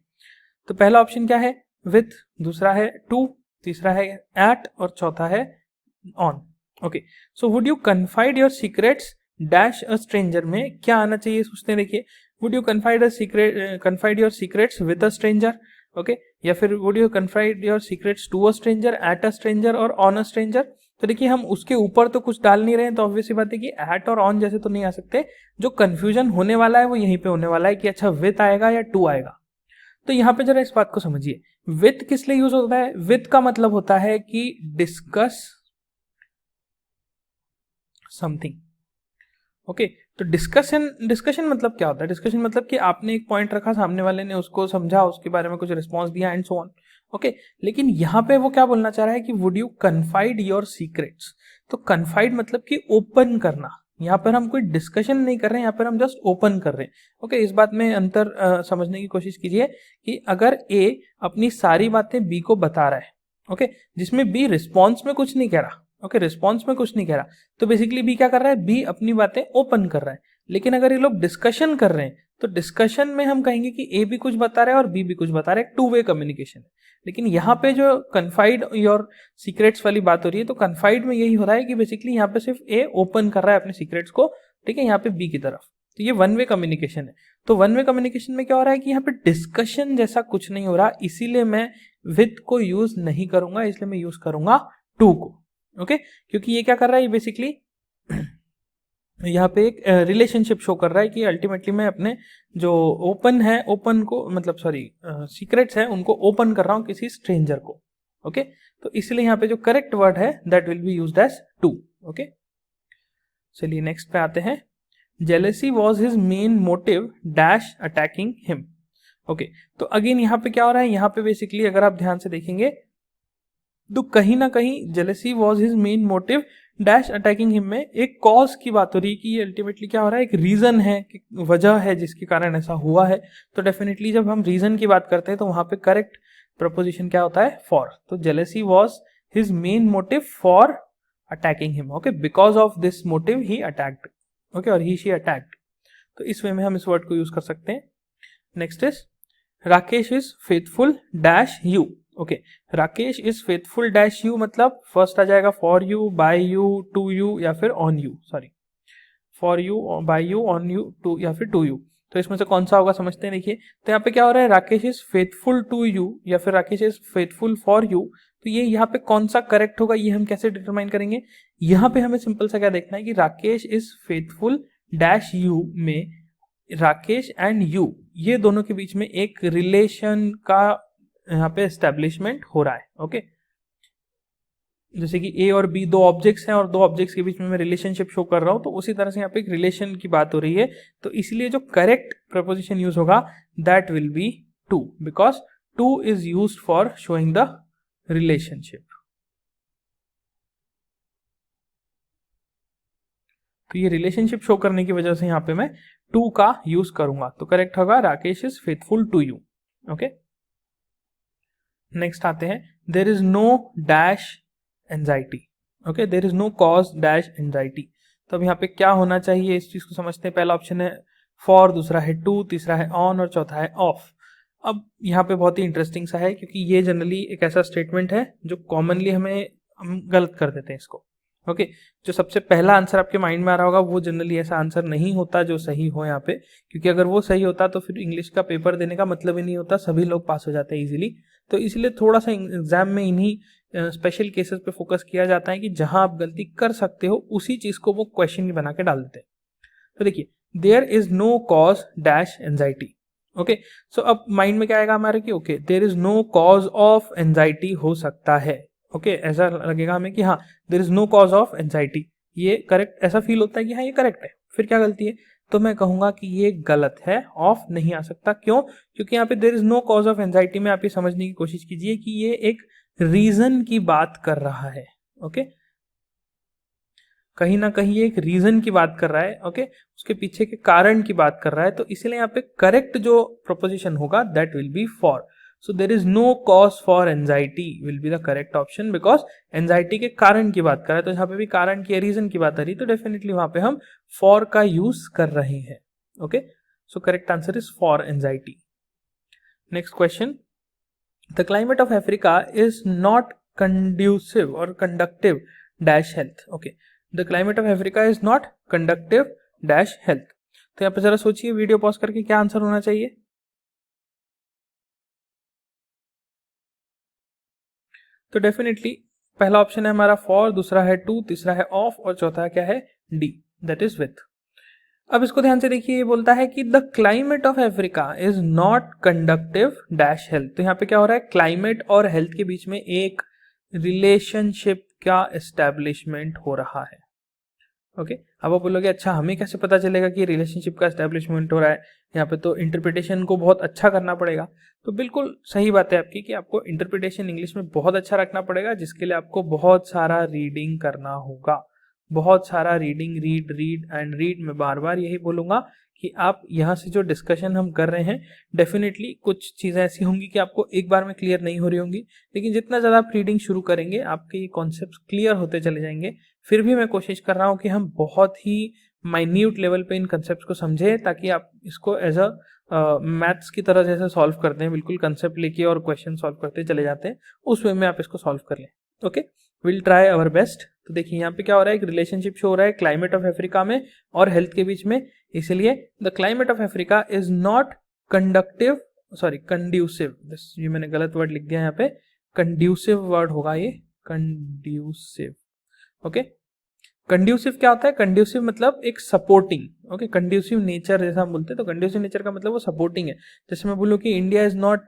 तो पहला ऑप्शन क्या है, विथ, दूसरा है टू, तीसरा है एट और चौथा है on, okay. So would you confide your secrets dash a stranger में क्या आना चाहिए, सोचते हैं। देखिए would you confide your secrets with a stranger, okay, या फिर would you confide your secrets to a stranger, at a stranger और ऑन अ स्ट्रेंजर। तो देखिए हम उसके ऊपर तो कुछ डाल नहीं रहे हैं, तो ऑब्वियस सी बात है कि एट और ऑन जैसे तो नहीं आ सकते। जो कंफ्यूजन होने वाला है वो यहीं पे होने वाला है कि अच्छा विथ आएगा या टू आएगा। तो यहाँ पे जरा इस बात को समझिए, विथ किस लिए यूज होता है, विथ का मतलब होता है कि डिस्कस समथिंग, ओके। तो डिस्कशन मतलब क्या होता है? डिस्कशन मतलब कि आपने एक पॉइंट रखा, सामने वाले ने उसको समझा, उसके बारे में कुछ रिस्पॉन्स दिया एंड सो ऑन। ओके, लेकिन यहाँ पे वो क्या बोलना चाह रहा है कि would you confide your secrets. तो कन्फाइड मतलब कि ओपन करना। यहाँ पर हम कोई डिस्कशन नहीं कर रहे हैं, यहाँ पर हम जस्ट ओपन कर रहे हैं। ओके, इस बात में अंतर समझने की कोशिश कीजिए कि अगर ए अपनी सारी बातें बी को बता रहा है, ओके, जिसमें बी रिस्पॉन्स में कुछ नहीं कह रहा, ओके, रिस्पॉन्स में कुछ नहीं कह रहा, तो बेसिकली बी क्या कर रहा है? बी अपनी बातें ओपन कर रहा है। लेकिन अगर ये लोग डिस्कशन कर रहे हैं तो डिस्कशन में हम कहेंगे कि ए भी कुछ बता रहा है और बी भी कुछ बता रहा है, टू वे कम्युनिकेशन है। लेकिन यहाँ पे जो कन्फाइड योर सीक्रेट्स वाली बात हो रही है, तो कन्फाइड में यही हो रहा है कि बेसिकली यहाँ पे सिर्फ ए ओपन कर रहा है अपने सीक्रेट्स को, ठीक है, यहाँ पे बी की तरफ। तो ये वन वे कम्युनिकेशन है। तो वन वे कम्युनिकेशन में क्या हो रहा है कि यहाँ पे डिस्कशन जैसा कुछ नहीं हो रहा, इसीलिए मैं विद को यूज नहीं करूंगा, इसलिए मैं यूज करूंगा टू को। ओके, क्योंकि ये क्या कर रहा है, बेसिकली यहाँ पे एक रिलेशनशिप शो कर रहा है कि अल्टीमेटली मैं अपने जो ओपन को मतलब सीक्रेट्स है उनको ओपन कर रहा हूँ किसी स्ट्रेंजर को। ओके, तो इसलिए यहाँ पे जो करेक्ट वर्ड है that will be used as to. Okay, चलिए नेक्स्ट पे आते हैं। Jealousy was his main motive dash attacking him. Okay, तो अगेन यहाँ पे क्या हो रहा है, यहाँ पे बेसिकली अगर आप ध्यान से देखेंगे तो कहीं ना कहीं jealousy was his main motive dash attacking him में एक कॉज की बात हो रही है कि ये अल्टीमेटली क्या हो रहा है, एक रीजन है, कि वजह है जिसके कारण ऐसा हुआ है। तो डेफिनेटली जब हम रीजन की बात करते हैं तो वहां पे करेक्ट प्रपोजिशन क्या होता है? फॉर। तो jealousy was his main motive for attacking him. Okay, because of this motive he attacked. Okay, और ही शी अटैक्ड। तो इस वे में हम इस वर्ड को यूज कर सकते हैं। Next is Rakesh is faithful dash you. Okay, Rakesh is faithful dash you मतलब फर्स्ट आ जाएगा for you, by you, to you या फिर on you. For you, by you, on you, to या फिर टू यू। तो इसमें से कौन सा होगा समझते हैं। देखिए, तो यहाँ पे क्या हो रहा है, Rakesh is faithful to you या फिर Rakesh is faithful for you. तो ये यहाँ पे कौन सा करेक्ट होगा, ये हम कैसे डिटरमाइन करेंगे? यहाँ पे हमें सिंपल सा क्या देखना है कि Rakesh is faithful dash you में राकेश एंड यू, ये दोनों के बीच में एक रिलेशन का यहाँ पे एस्टेब्लिशमेंट हो रहा है। ओके, जैसे कि ए और बी दो ऑब्जेक्ट्स हैं और दो ऑब्जेक्ट्स के बीच में मैं रिलेशनशिप शो कर रहा हूं, तो उसी तरह से यहाँ पे एक रिलेशन की बात हो रही है। तो इसलिए जो करेक्ट प्रपोजिशन यूज होगा that will be to, because to is used for showing the relationship. तो ये रिलेशनशिप शो करने की वजह से यहाँ पे मैं टू का यूज करूंगा। तो करेक्ट होगा Rakesh is faithful to you. Okay, next आते हैं, there is no dash anxiety. Okay, there is no cause dash anxiety. तो अब यहाँ पे क्या होना चाहिए इस चीज को समझते हैं। पहला ऑप्शन है फॉर, दूसरा है टू, तीसरा है ऑन और चौथा है ऑफ। अब यहाँ पे बहुत ही इंटरेस्टिंग सा है क्योंकि ये जनरली एक ऐसा स्टेटमेंट है जो कॉमनली हम गलत कर देते हैं इसको। ओके, जो सबसे पहला आंसर आपके माइंड में आ रहा होगा वो जनरली ऐसा आंसर नहीं होता जो सही हो यहाँ पे, क्योंकि अगर वो सही होता तो फिर इंग्लिश का पेपर देने का मतलब ही नहीं होता, सभी लोग पास हो जाते हैं इजीली। तो इसलिए थोड़ा सा एग्जाम में इन्हीं स्पेशल केसेस पे फोकस किया जाता है कि जहां आप गलती कर सकते हो उसी चीज को वो क्वेश्चन बना के डाल देते हैं। तो देखिए, there is no cause dash anxiety. Okay, so अब माइंड में क्या आएगा हमारे कि okay there is no cause of anxiety हो सकता है। ओके, ऐसा लगेगा हमें कि हाँ there is no cause of anxiety, ये करेक्ट, ऐसा फील होता है कि हाँ ये करेक्ट है। फिर क्या गलती है, तो मैं कहूंगा कि ये गलत है, ऑफ नहीं आ सकता। क्यों? क्योंकि यहाँ पे there is no cause of anxiety में आप ये समझने की कोशिश कीजिए कि ये एक रीजन की बात कर रहा है। ओके, कहीं ना कहीं ये एक रीजन की बात कर रहा है। ओके, उसके पीछे के कारण की बात कर रहा है। तो इसलिए यहाँ पे करेक्ट जो प्रोपोजिशन होगा that will be for. So there is no cause for anxiety will be the correct option, because anxiety के कारण की बात कर रहा है। तो यहाँ पे भी कारण की रीजन की बात आ रही है, तो डेफिनेटली वहां पे हम फॉर का यूज कर रहे हैं। Okay, so correct answer is for anxiety. Next question, the climate of Africa is not conducive और conductive dash health. Okay, the climate of Africa is not conductive dash health. तो यहाँ पे जरा सोचिए वीडियो पॉज करके क्या answer होना चाहिए। तो डेफिनेटली पहला ऑप्शन है हमारा फॉर, दूसरा है टू, तीसरा है ऑफ और चौथा क्या है डी, दैट इज विथ। अब इसको ध्यान से देखिए, ये बोलता है कि the climate of Africa is not conductive dash health. तो यहाँ पे क्या हो रहा है, क्लाइमेट और हेल्थ के बीच में एक रिलेशनशिप का एस्टेब्लिशमेंट हो रहा है। ओके, अब आप बोलोगे अच्छा हमें कैसे पता चलेगा कि रिलेशनशिप का एस्टेब्लिशमेंट हो रहा है, यहाँ पे तो इंटरप्रिटेशन को बहुत अच्छा करना पड़ेगा। तो बिल्कुल सही बात है आपकी कि आपको इंटरप्रिटेशन इंग्लिश में बहुत अच्छा रखना पड़ेगा, जिसके लिए आपको बहुत सारा रीडिंग करना होगा, बहुत सारा रीडिंग, रीड एंड रीड। मैं बार बार यही बोलूंगा कि आप यहाँ से जो डिस्कशन हम कर रहे हैं, डेफिनेटली कुछ चीज़ें ऐसी होंगी कि आपको एक बार में क्लियर नहीं हो रही होंगी, लेकिन जितना ज़्यादा आप रीडिंग शुरू करेंगे आपके ये कॉन्सेप्ट क्लियर होते चले जाएंगे। फिर भी मैं कोशिश कर रहा हूँ कि हम बहुत ही माइन्यूट लेवल पे इन कंसेप्ट को समझें, ताकि आप इसको एज अ मैथ्स की तरह जैसे सॉल्व करते हैं, बिल्कुल कंसेप्ट लेके और क्वेश्चन सॉल्व करते चले जाते हैं, उस वे में आप इसको सॉल्व कर लें। Okay, will try our best. तो देखिए यहाँ पे क्या हो रहा है, एक रिलेशनशिप शो हो रहा है क्लाइमेट ऑफ अफ्रीका में और हेल्थ के बीच में, इसलिए the climate of Africa is not conducive. ये मैंने गलत वर्ड लिख दिया यहाँ पे, कंड्यूसिव वर्ड होगा ये, कंड्यूसिव। ओके, कंड्यूसिव क्या होता है, कंड्यूसिव मतलब एक सपोर्टिंग, ओके, कंड्यूसिव नेचर जैसा हम बोलते हैं, तो कंड्यूसिव नेचर का मतलब वो सपोर्टिंग है। जैसे मैं बोलूँ कि India is not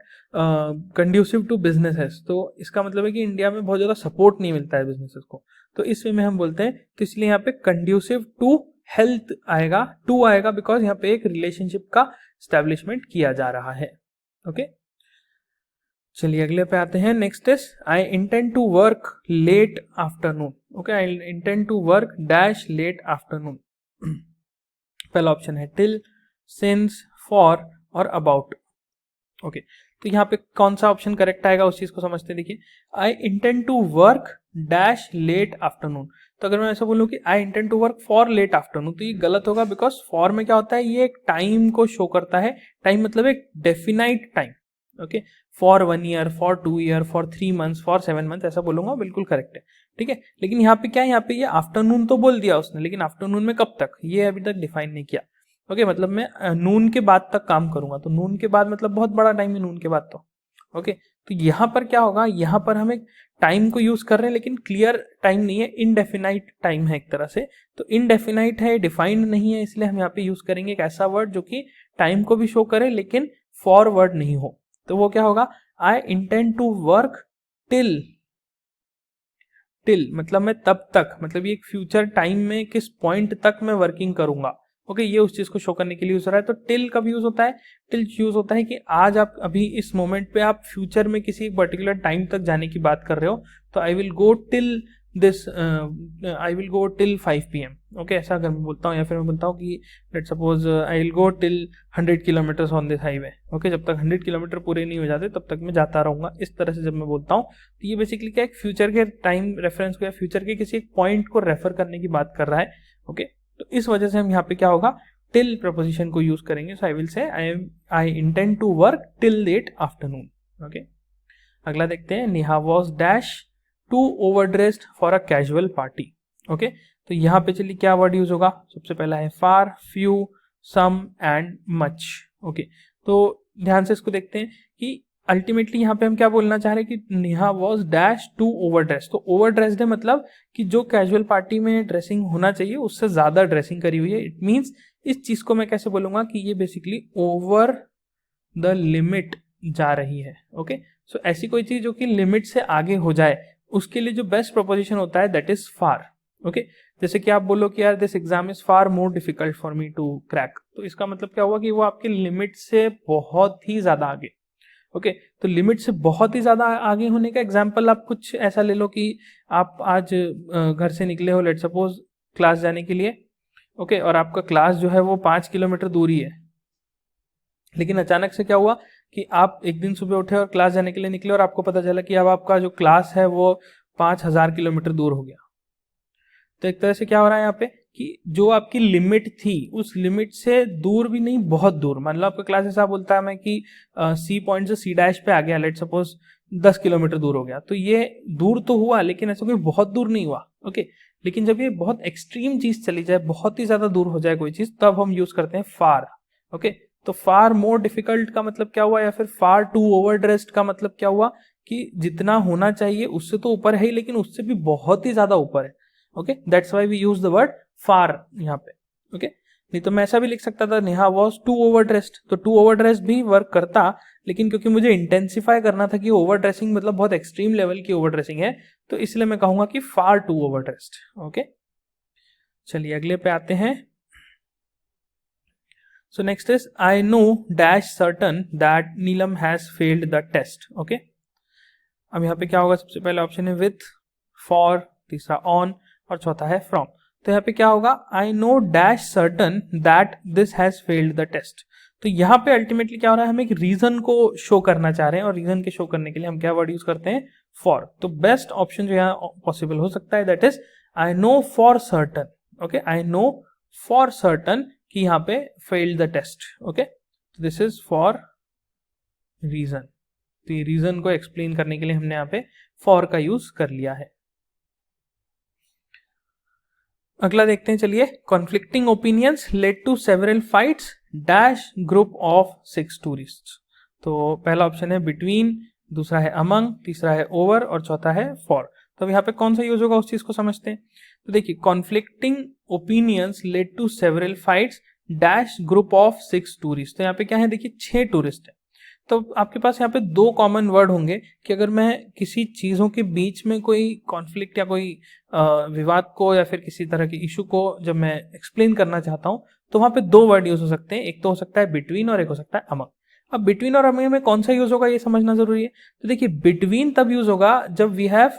conducive to businesses, तो इसका मतलब है कि इंडिया में बहुत ज़्यादा सपोर्ट नहीं मिलता है बिजनेसेस को, तो इस वे में हम बोलते हैं। तो इसलिए यहाँ पे कंड्यूसिव टू हेल्थ आएगा, टू आएगा, बिकॉज यहाँ पे एक रिलेशनशिप का स्टैब्लिशमेंट किया जा रहा है। ओके, चलिए अगले पे आते हैं। Next is I intend to work late afternoon. Okay, I intend to work dash late afternoon. पहला ऑप्शन है टिल, सिंस, फॉर और अबाउट। ओके, तो यहाँ पे कौन सा ऑप्शन करेक्ट आएगा उस चीज को समझते हैं। देखिए, I intend to work dash late afternoon, तो अगर मैं ऐसा बोलूँ कि I intend to work for late afternoon, तो ये गलत होगा, बिकॉज फॉर में क्या होता है, ये एक टाइम को शो करता है। टाइम मतलब एक definite time. Okay, for 1 year, for 2 year, for 3 months, for 7 months, ऐसा बोलूंगा, बिल्कुल करेक्ट है। ठीक है, लेकिन यहाँ पे क्या है, यहाँ पे ये आफ्टरनून तो बोल दिया उसने, लेकिन आफ्टरनून में कब तक, ये अभी तक डिफाइन नहीं किया। ओके, मतलब मैं नून के बाद तक काम करूंगा, तो नून के बाद मतलब बहुत बड़ा टाइम है नून के बाद तो। ओके, तो यहाँ पर क्या होगा, यहाँ पर हम एक टाइम को यूज कर रहे हैं, लेकिन क्लियर टाइम नहीं है, इनडेफिनाइट टाइम है एक तरह से। तो इनडेफिनाइट है, डिफाइंड नहीं है, इसलिए हम यहाँ पे यूज करेंगे एक ऐसा वर्ड जो कि टाइम को भी शो करे लेकिन फॉर वर्ड नहीं हो। तो वो क्या होगा, I intend to work till. Till मतलब मैं तब तक, मतलब ये एक फ्यूचर टाइम में किस पॉइंट तक मैं वर्किंग करूंगा। ओके, ये उस चीज को शो करने के लिए यूज हो रहा है। तो टिल कब यूज होता है, टिल यूज होता है कि आज आप अभी इस मोमेंट पे आप फ्यूचर में किसी पर्टिकुलर टाइम तक जाने की बात कर रहे हो, तो I will go till this, I will go till 5 PM। Okay, ऐसा अगर मैं बोलता हूँ, या फिर मैं बोलता हूँ कि let suppose I will go till 100 kilometres on this highway. Okay, जब तक 100 किलोमीटर पूरे नहीं हो जाते तब तक मैं जाता रहूंगा, इस तरह से जब मैं बोलता हूँ, तो ये बेसिकली क्या, एक फ्यूचर के टाइम रेफरेंस को या फ्यूचर के किसी एक पॉइंट को रेफर करने की बात कर रहा है। ओके, तो इस वजह से हम यहाँ पे क्या होगा, टिल प्रपोजिशन को यूज करेंगे। सो I will say I intend to work till late afternoon. Okay, अगला देखते हैं। Neha was dash too overdressed for a casual party. Okay, तो यहाँ पे चलिए क्या वर्ड यूज होगा, सबसे पहला है far, few, some and much. Okay, तो ध्यान से इसको देखते हैं कि अल्टीमेटली यहाँ पे हम क्या बोलना चाह रहे हैं कि नेहा वॉज डैश टू ओवरड्रेस्ड। तो ओवरड्रेस्ड है मतलब कि जो कैजुअल पार्टी में ड्रेसिंग होना चाहिए उससे ज्यादा ड्रेसिंग करी हुई है। इट मीन्स इस चीज को मैं कैसे बोलूंगा कि ये बेसिकली ओवर द लिमिट जा रही है। ओके, सो ऐसी कोई चीज जो कि लिमिट से आगे हो जाए, उसके लिए जो बेस्ट प्रोपोजिशन होता है दैट इज फार। ओके, जैसे कि आप बोलो कि यार this exam is far more difficult for me to crack, तो इसका मतलब क्या हुआ कि वो आपके लिमिट से बहुत ही ज्यादा आगे। ओके, तो लिमिट से बहुत ही ज्यादा आगे होने का एग्जाम्पल आप कुछ ऐसा ले लो कि आप आज घर से निकले हो, लेट सपोज क्लास जाने के लिए। ओके, और आपका क्लास जो है वो 5 किलोमीटर दूरी है, लेकिन अचानक से क्या हुआ कि आप एक दिन सुबह उठे और क्लास जाने के लिए निकले और आपको पता चला कि अब आपका जो क्लास है वो 5000 किलोमीटर दूर हो गया। तो एक तरह से क्या हो रहा है यहाँ पे कि जो आपकी लिमिट थी उस लिमिट से दूर भी नहीं, बहुत दूर। मान लो आपका क्लास ऐसा बोलता है मैं कि सी पॉइंट से सी डैश पे आ गया, लेट सपोज 10 किलोमीटर दूर हो गया, तो ये दूर तो हुआ लेकिन ऐसा कोई बहुत दूर नहीं हुआ। ओके, लेकिन जब ये बहुत एक्सट्रीम चीज चली जाए, बहुत ही ज्यादा दूर हो जाए कोई चीज, तब हम यूज करते हैं फार। ओके, तो फार मोर डिफिकल्ट का मतलब क्या हुआ, या फिर फार टू ओवरड्रेस्ड का मतलब क्या हुआ कि जितना होना चाहिए उससे तो ऊपर है ही, लेकिन उससे भी बहुत ही ज्यादा ऊपर है। Okay, that's why we use the word far यहाँ पे। ओके, नहीं तो मैं ऐसा भी लिख सकता था नेहा वॉज टू ओवरड्रेस्ड, तो टू ओवरड्रेस्ड भी वर्क करता, लेकिन क्योंकि मुझे इंटेंसिफाई करना था कि ओवरड्रेसिंग मतलब बहुत एक्सट्रीम लेवल की ओवरड्रेसिंग है, तो इसलिए मैं कहूंगा कि फार टू ओवरड्रेस्ड। ओके, चलिए अगले पे आते हैं. So next is I know dash certain that Neelam has failed the test. Okay. अब यहाँ पे क्या होगा, सबसे पहले ऑप्शन है with, for, तीसरा on और चौथा है from. तो यहाँ पे क्या होगा, I know dash certain that this has failed the test. तो यहाँ पे अल्टीमेटली क्या हो रहा है, हम एक रीजन को शो करना चाह रहे हैं और रीजन के शो करने के लिए हम क्या वर्ड यूज करते हैं, for. तो बेस्ट ऑप्शन जो यहाँ पॉसिबल हो सकता है that is I know for certain. Okay, I know for certain कि यहाँ पे failed the test. Okay, this is for reason. तो ये रीजन को एक्सप्लेन करने के लिए हमने यहाँ पे for का यूज कर लिया है. अगला देखते हैं, चलिए. Conflicting opinions led to several fights dash group of 6 tourists. तो पहला ऑप्शन है बिटवीन, दूसरा है अमंग, तीसरा है ओवर और चौथा है फॉर. तो अब यहाँ पे कौन सा यूज होगा उस चीज को समझते हैं. तो देखिए, conflicting opinions led to several fights dash group of 6 tourist. तो यहाँ पे क्या है, देखिए 6 टूरिस्ट है. तो आपके पास यहाँ पे 2 कॉमन वर्ड होंगे कि अगर मैं किसी चीजों के बीच में कोई कॉन्फ्लिक्ट या कोई विवाद को या फिर किसी तरह के इशू को जब मैं एक्सप्लेन करना चाहता हूँ तो वहां पे 2 वर्ड यूज हो सकते हैं. एक तो हो सकता है बिटवीन और एक हो सकता है अमंग. अब बिटवीन और अमंग में कौन सा यूज होगा ये समझना जरूरी है. तो देखिए, बिटवीन तब यूज होगा जब वी हैव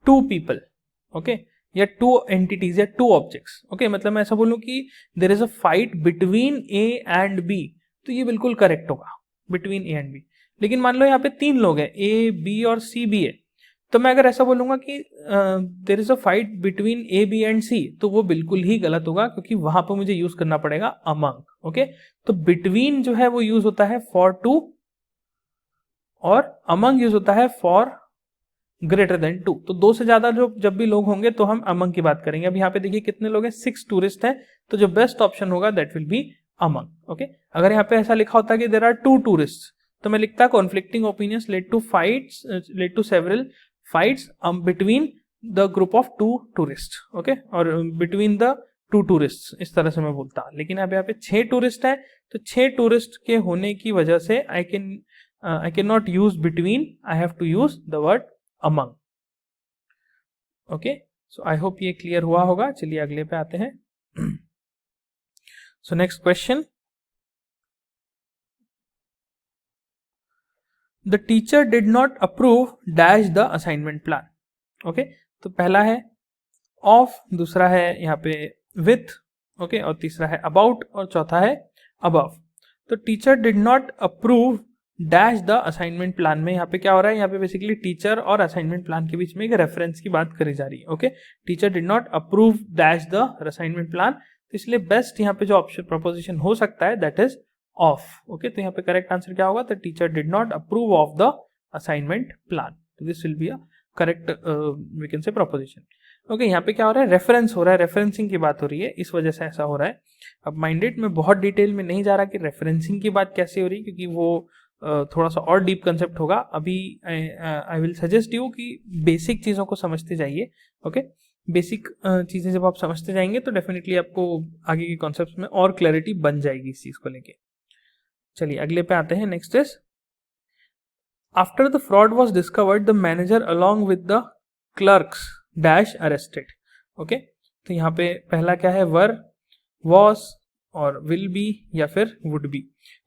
2 पीपल, ओके, या 2 एंटिटीज या 2 ऑब्जेक्ट्स. ओके, मतलब मैं ऐसा बोलूं कि there is a fight between A and B, तो ये बिल्कुल करेक्ट होगा, बिटवीन ए एंड बी. लेकिन मान लो यहाँ पे 3 लोग हैं, ए बी और सी भी है, तो मैं अगर ऐसा बोलूंगा कि there is a fight between A B and C, तो वो बिल्कुल ही गलत होगा क्योंकि वहां पर मुझे यूज करना पड़ेगा अमंग. ओके, तो बिटवीन जो है वो यूज होता है फॉर 2 और अमंग यूज होता है फॉर ग्रेटर देन 2. तो 2 से ज्यादा जो जब भी लोग होंगे तो हम अमंग की बात करेंगे. अब यहाँ पे देखिए कितने लोग हैं, 6 टूरिस्ट हैं, तो जो बेस्ट ऑप्शन होगा that will be among. Okay, अगर यहाँ पे ऐसा लिखा होता कि देयर आर 2 टूरिस्ट तो मैं लिखता conflicting opinions led to several fights between the group of 2 tourist. Okay, और बिटवीन द 2 टूरिस्ट, इस तरह से मैं बोलता. लेकिन अब यहाँ पे 6 टूरिस्ट है, तो 6 टूरिस्ट के होने की वजह से I can not use between, I have to use the word among. Okay, so I hope ये क्लियर हुआ होगा. चलिए अगले पे आते हैं. So next question, the teacher did not approve dash the assignment plan. Okay, तो पहला है ऑफ, दूसरा है यहाँ पे विथ, ओके, और तीसरा है अबाउट और चौथा है अबव. तो teacher did not approve dash the assignment plan में यहाँ पे क्या हो रहा है, यहाँ पे बेसिकली टीचर और असाइनमेंट प्लान के बीच में एक रेफरेंस की बात करी जा रही है. Okay, teacher did not approve dash the assignment plan, तो इसलिए बेस्ट यहाँ पे जो ऑप्शन प्रोपोजिशन हो सकता है दैट इज ऑफ. ओके, तो यहाँ पे करेक्ट आंसर क्या होगा, the teacher did not approve of the assignment plan. तो this will be a correct we can say preposition. Okay, यहाँ पे क्या हो रहा है, रेफरेंस हो रहा है, रेफरेंसिंग की बात हो रही है, इस वजह से ऐसा हो रहा है. अब माइंडेड में बहुत डिटेल में नहीं जा रहा कि रेफरेंसिंग की बात कैसे हो रही है, क्योंकि वो थोड़ा सा और डीप कंसेप्ट होगा. अभी आई विल सजेस्ट यू कि बेसिक चीज़ों को समझते जाइए. ओके, बेसिक चीज़ें जब आप समझते जाएंगे तो डेफिनेटली आपको आगे के कॉन्सेप्ट्स में और क्लैरिटी बन जाएगी इस चीज़ को लेके. चलिए अगले पे आते हैं. Next is after the fraud was discovered the manager along with the clerks dash arrested. Okay, तो यहाँ पे पहला क्या है, वर, वॉज और विल बी या फिर वुड बी.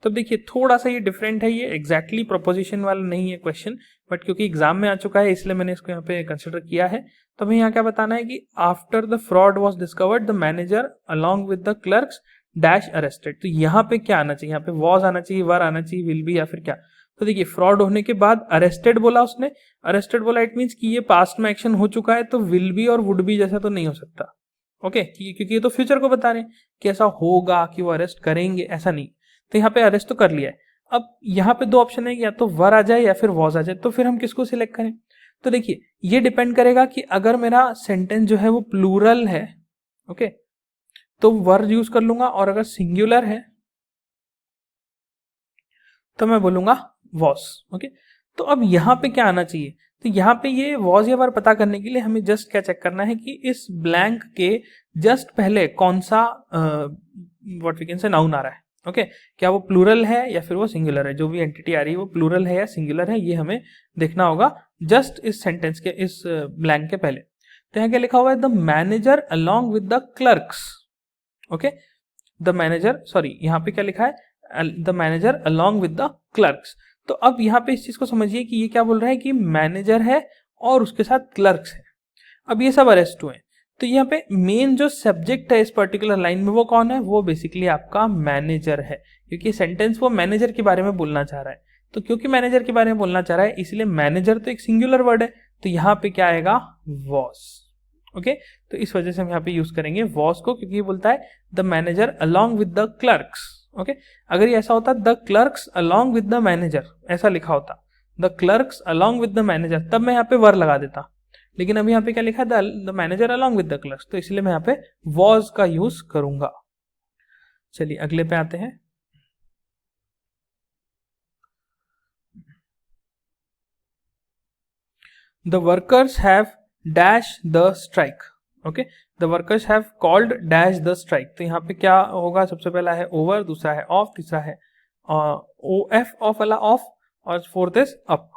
तो देखिए थोड़ा सा ये डिफरेंट है, ये एग्जैक्टली प्रोपोजिशन वाला नहीं है क्वेश्चन, बट क्योंकि एग्जाम में आ चुका है इसलिए मैंने इसको यहाँ पे कंसिडर किया है. तो हमें यहाँ क्या बताना है कि after the fraud was discovered the manager along with the clerks dash arrested. तो यहाँ पे क्या आना चाहिए, यहाँ पे वॉज आना चाहिए, वर आना चाहिए, विल बी या फिर क्या. तो देखिए फ्रॉड होने के बाद अरेस्टेड बोला उसने, अरेस्टेड बोला, इट मीन्स कि ये पास्ट में एक्शन हो चुका है, तो विल बी और वुड बी जैसा तो नहीं हो सकता. ओके, क्योंकि ये तो फ्यूचर को बता रहे हैं कि ऐसा होगा कि वो अरेस्ट करेंगे, ऐसा नहीं. तो यहाँ पे अरेस्ट तो कर लिया है. अब यहाँ पे 2 ऑप्शन है, या तो वर आ जाए या फिर वॉज आ जाए, तो फिर हम किसको सिलेक्ट करें. तो देखिए ये डिपेंड करेगा कि अगर मेरा सेंटेंस जो है वो प्लूरल है, ओके, तो वर यूज कर लूंगा, और अगर सिंगुलर है तो मैं बोलूंगा वॉज. ओके, तो अब यहाँ पे क्या आना चाहिए, तो यहाँ पे ये वॉज या वर पता करने के लिए हमें जस्ट क्या चेक करना है कि इस ब्लैंक के जस्ट पहले कौन सा what we can say noun आ रहा है. ओके, क्या वो प्लूरल है या फिर वो सिंगुलर है, जो भी एंटिटी आ रही है वो प्लूरल है या सिंगुलर है, ये हमें देखना होगा जस्ट इस सेंटेंस के इस ब्लैंक के पहले. तो यहाँ क्या लिखा हुआ है, the manager along with the clerks, okay, the manager, sorry यहाँ पे क्या लिखा है, the manager along with the clerks. तो अब यहाँ पे इस चीज को समझिए कि ये क्या बोल रहा है कि मैनेजर है और उसके साथ क्लर्क्स है। अब ये सब अरेस्ट हुए, तो यहाँ पे मेन जो सब्जेक्ट है इस पर्टिकुलर लाइन में वो कौन है, वो बेसिकली आपका मैनेजर है, क्योंकि सेंटेंस वो मैनेजर के बारे में बोलना चाह रहा है। तो क्योंकि मैनेजर के बारे में बोलना चाह रहा है इसलिए मैनेजर तो एक सिंगुलर वर्ड है, तो यहाँ पे क्या आएगा, वॉस, ओके। तो इस वजह से हम यहाँ पे यूज करेंगे वॉस को, क्योंकि ये बोलता है the manager along with the clerks, okay. अगर ये ऐसा होता the clerks along with the manager, ऐसा लिखा होता the clerks along with the manager, तब मैं यहाँ पे वर लगा देता, लेकिन अभी यहाँ पे क्या लिखा है, the manager along with the clerks, तो इसलिए मैं यहाँ पे वॉज का यूज करूंगा। चलिए अगले पे आते हैं। The workers have dash the strike, okay, the workers have called dash the strike. तो यहाँ पे क्या होगा, सबसे पहला है ओवर, दूसरा है ऑफ, तीसरा है ओ एफ, ऑफ वाला ऑफ, और फोर्थ इज अप।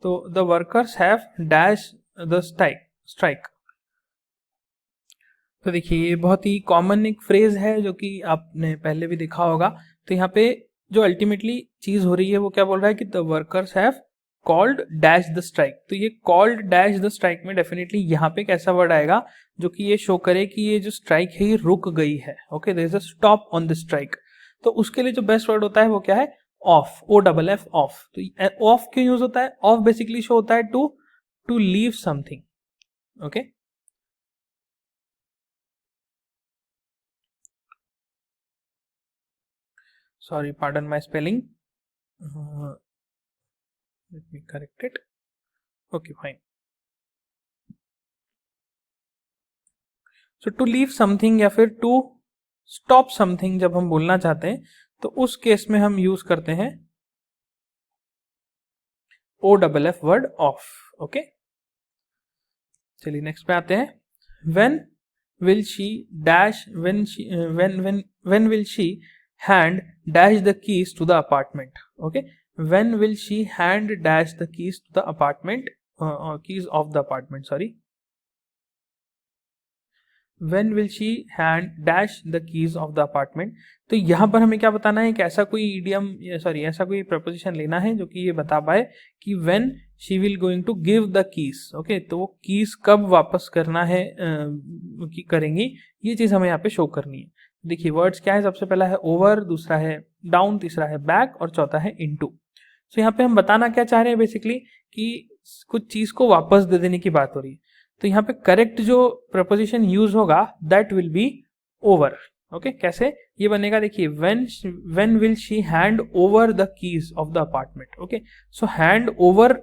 तो the workers have dash the strike. तो देखिए ये बहुत ही कॉमन एक फ्रेज है जो कि आपने पहले भी देखा होगा। तो यहाँ पे जो अल्टीमेटली चीज हो रही है वो क्या बोल रहा है कि the workers have called dash the strike. तो ये कॉल्ड डैश द स्ट्राइक में डेफिनेटली यहाँ पे कैसा वर्ड आएगा जो कि ये शो करे कि ये जो स्ट्राइक है ये रुक गई है, okay, there is a stop on the strike. तो उसके लिए जो बेस्ट वर्ड होता है वो क्या है, off, O double F, off. तो ऑफ क्यों यूज होता है, ऑफ बेसिकली शो होता है to leave something, okay. Sorry, pardon my spelling. Let me correct it. Okay, fine. So to leave something या फिर to stop something जब हम बोलना चाहते हैं तो उस केस में हम यूज करते हैं O double F word off, okay. चलिए नेक्स्ट पे आते हैं। When will she dash, when will she hand dash the keys to the apartment, okay, when will she hand dash the keys to the apartment, keys of the apartment, sorry, when will she hand dash the keys of the apartment। तो यहाँ पर हमें क्या बताना है कि ऐसा कोई इडियम, सॉरी ऐसा कोई प्रपोजिशन लेना है जो कि ये बता पाए कि when she will going to give the keys, okay, तो वो कीज कब वापस करना है कि करेंगी, ये चीज हमें यहाँ पे शो करनी है। देखिए वर्ड्स क्या है, सबसे पहला है ओवर, दूसरा है डाउन, तीसरा है बैक और चौथा है इनटू। सो यहाँ पे हम बताना क्या चाह रहे हैं बेसिकली कि कुछ चीज को वापस दे देने की बात हो रही है। तो यहाँ पे करेक्ट जो प्रपोजिशन यूज होगा that will B over, okay. कैसे ये बनेगा, देखिए when will she hand over the keys of the apartment, okay. So hand over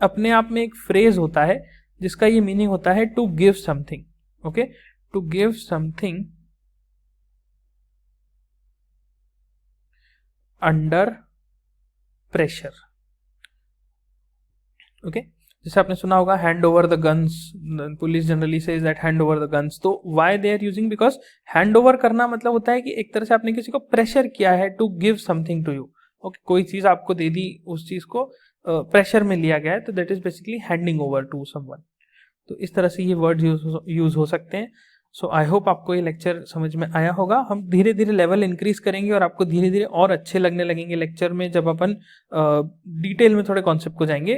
अपने आप में एक फ्रेज होता है जिसका ये मीनिंग होता है to give something, okay, to give something under pressure, okay. जैसे आपने सुना होगा hand over the guns, police generally says that hand over the guns. तो why they are using, because hand over करना मतलब होता है कि एक तरह से आपने किसी को प्रेशर किया है to give something to you, okay, कोई चीज आपको दे दी, उस चीज को प्रेशर में लिया गया है, तो that is basically handing over to someone. तो इस तरह से ये वर्ड यूज हो सकते हैं। सो आई होप आपको ये लेक्चर समझ में आया होगा। हम धीरे धीरे लेवल इंक्रीज करेंगे और आपको धीरे धीरे और अच्छे लगने लगेंगे लेक्चर में जब अपन डिटेल में थोड़े कॉन्सेप्ट को जाएंगे।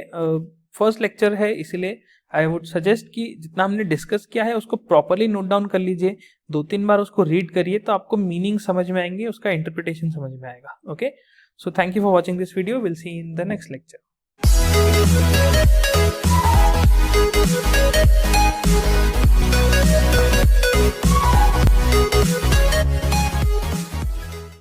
फर्स्ट लेक्चर है इसीलिए आई वुड सजेस्ट कि जितना हमने डिस्कस किया है उसको प्रॉपरली नोट डाउन कर लीजिए, 2-3 बार उसको रीड करिए तो आपको मीनिंग समझ में आएंगे, उसका इंटरप्रिटेशन समझ में आएगा, okay. So thank you for watching this video, will see in the next lecture.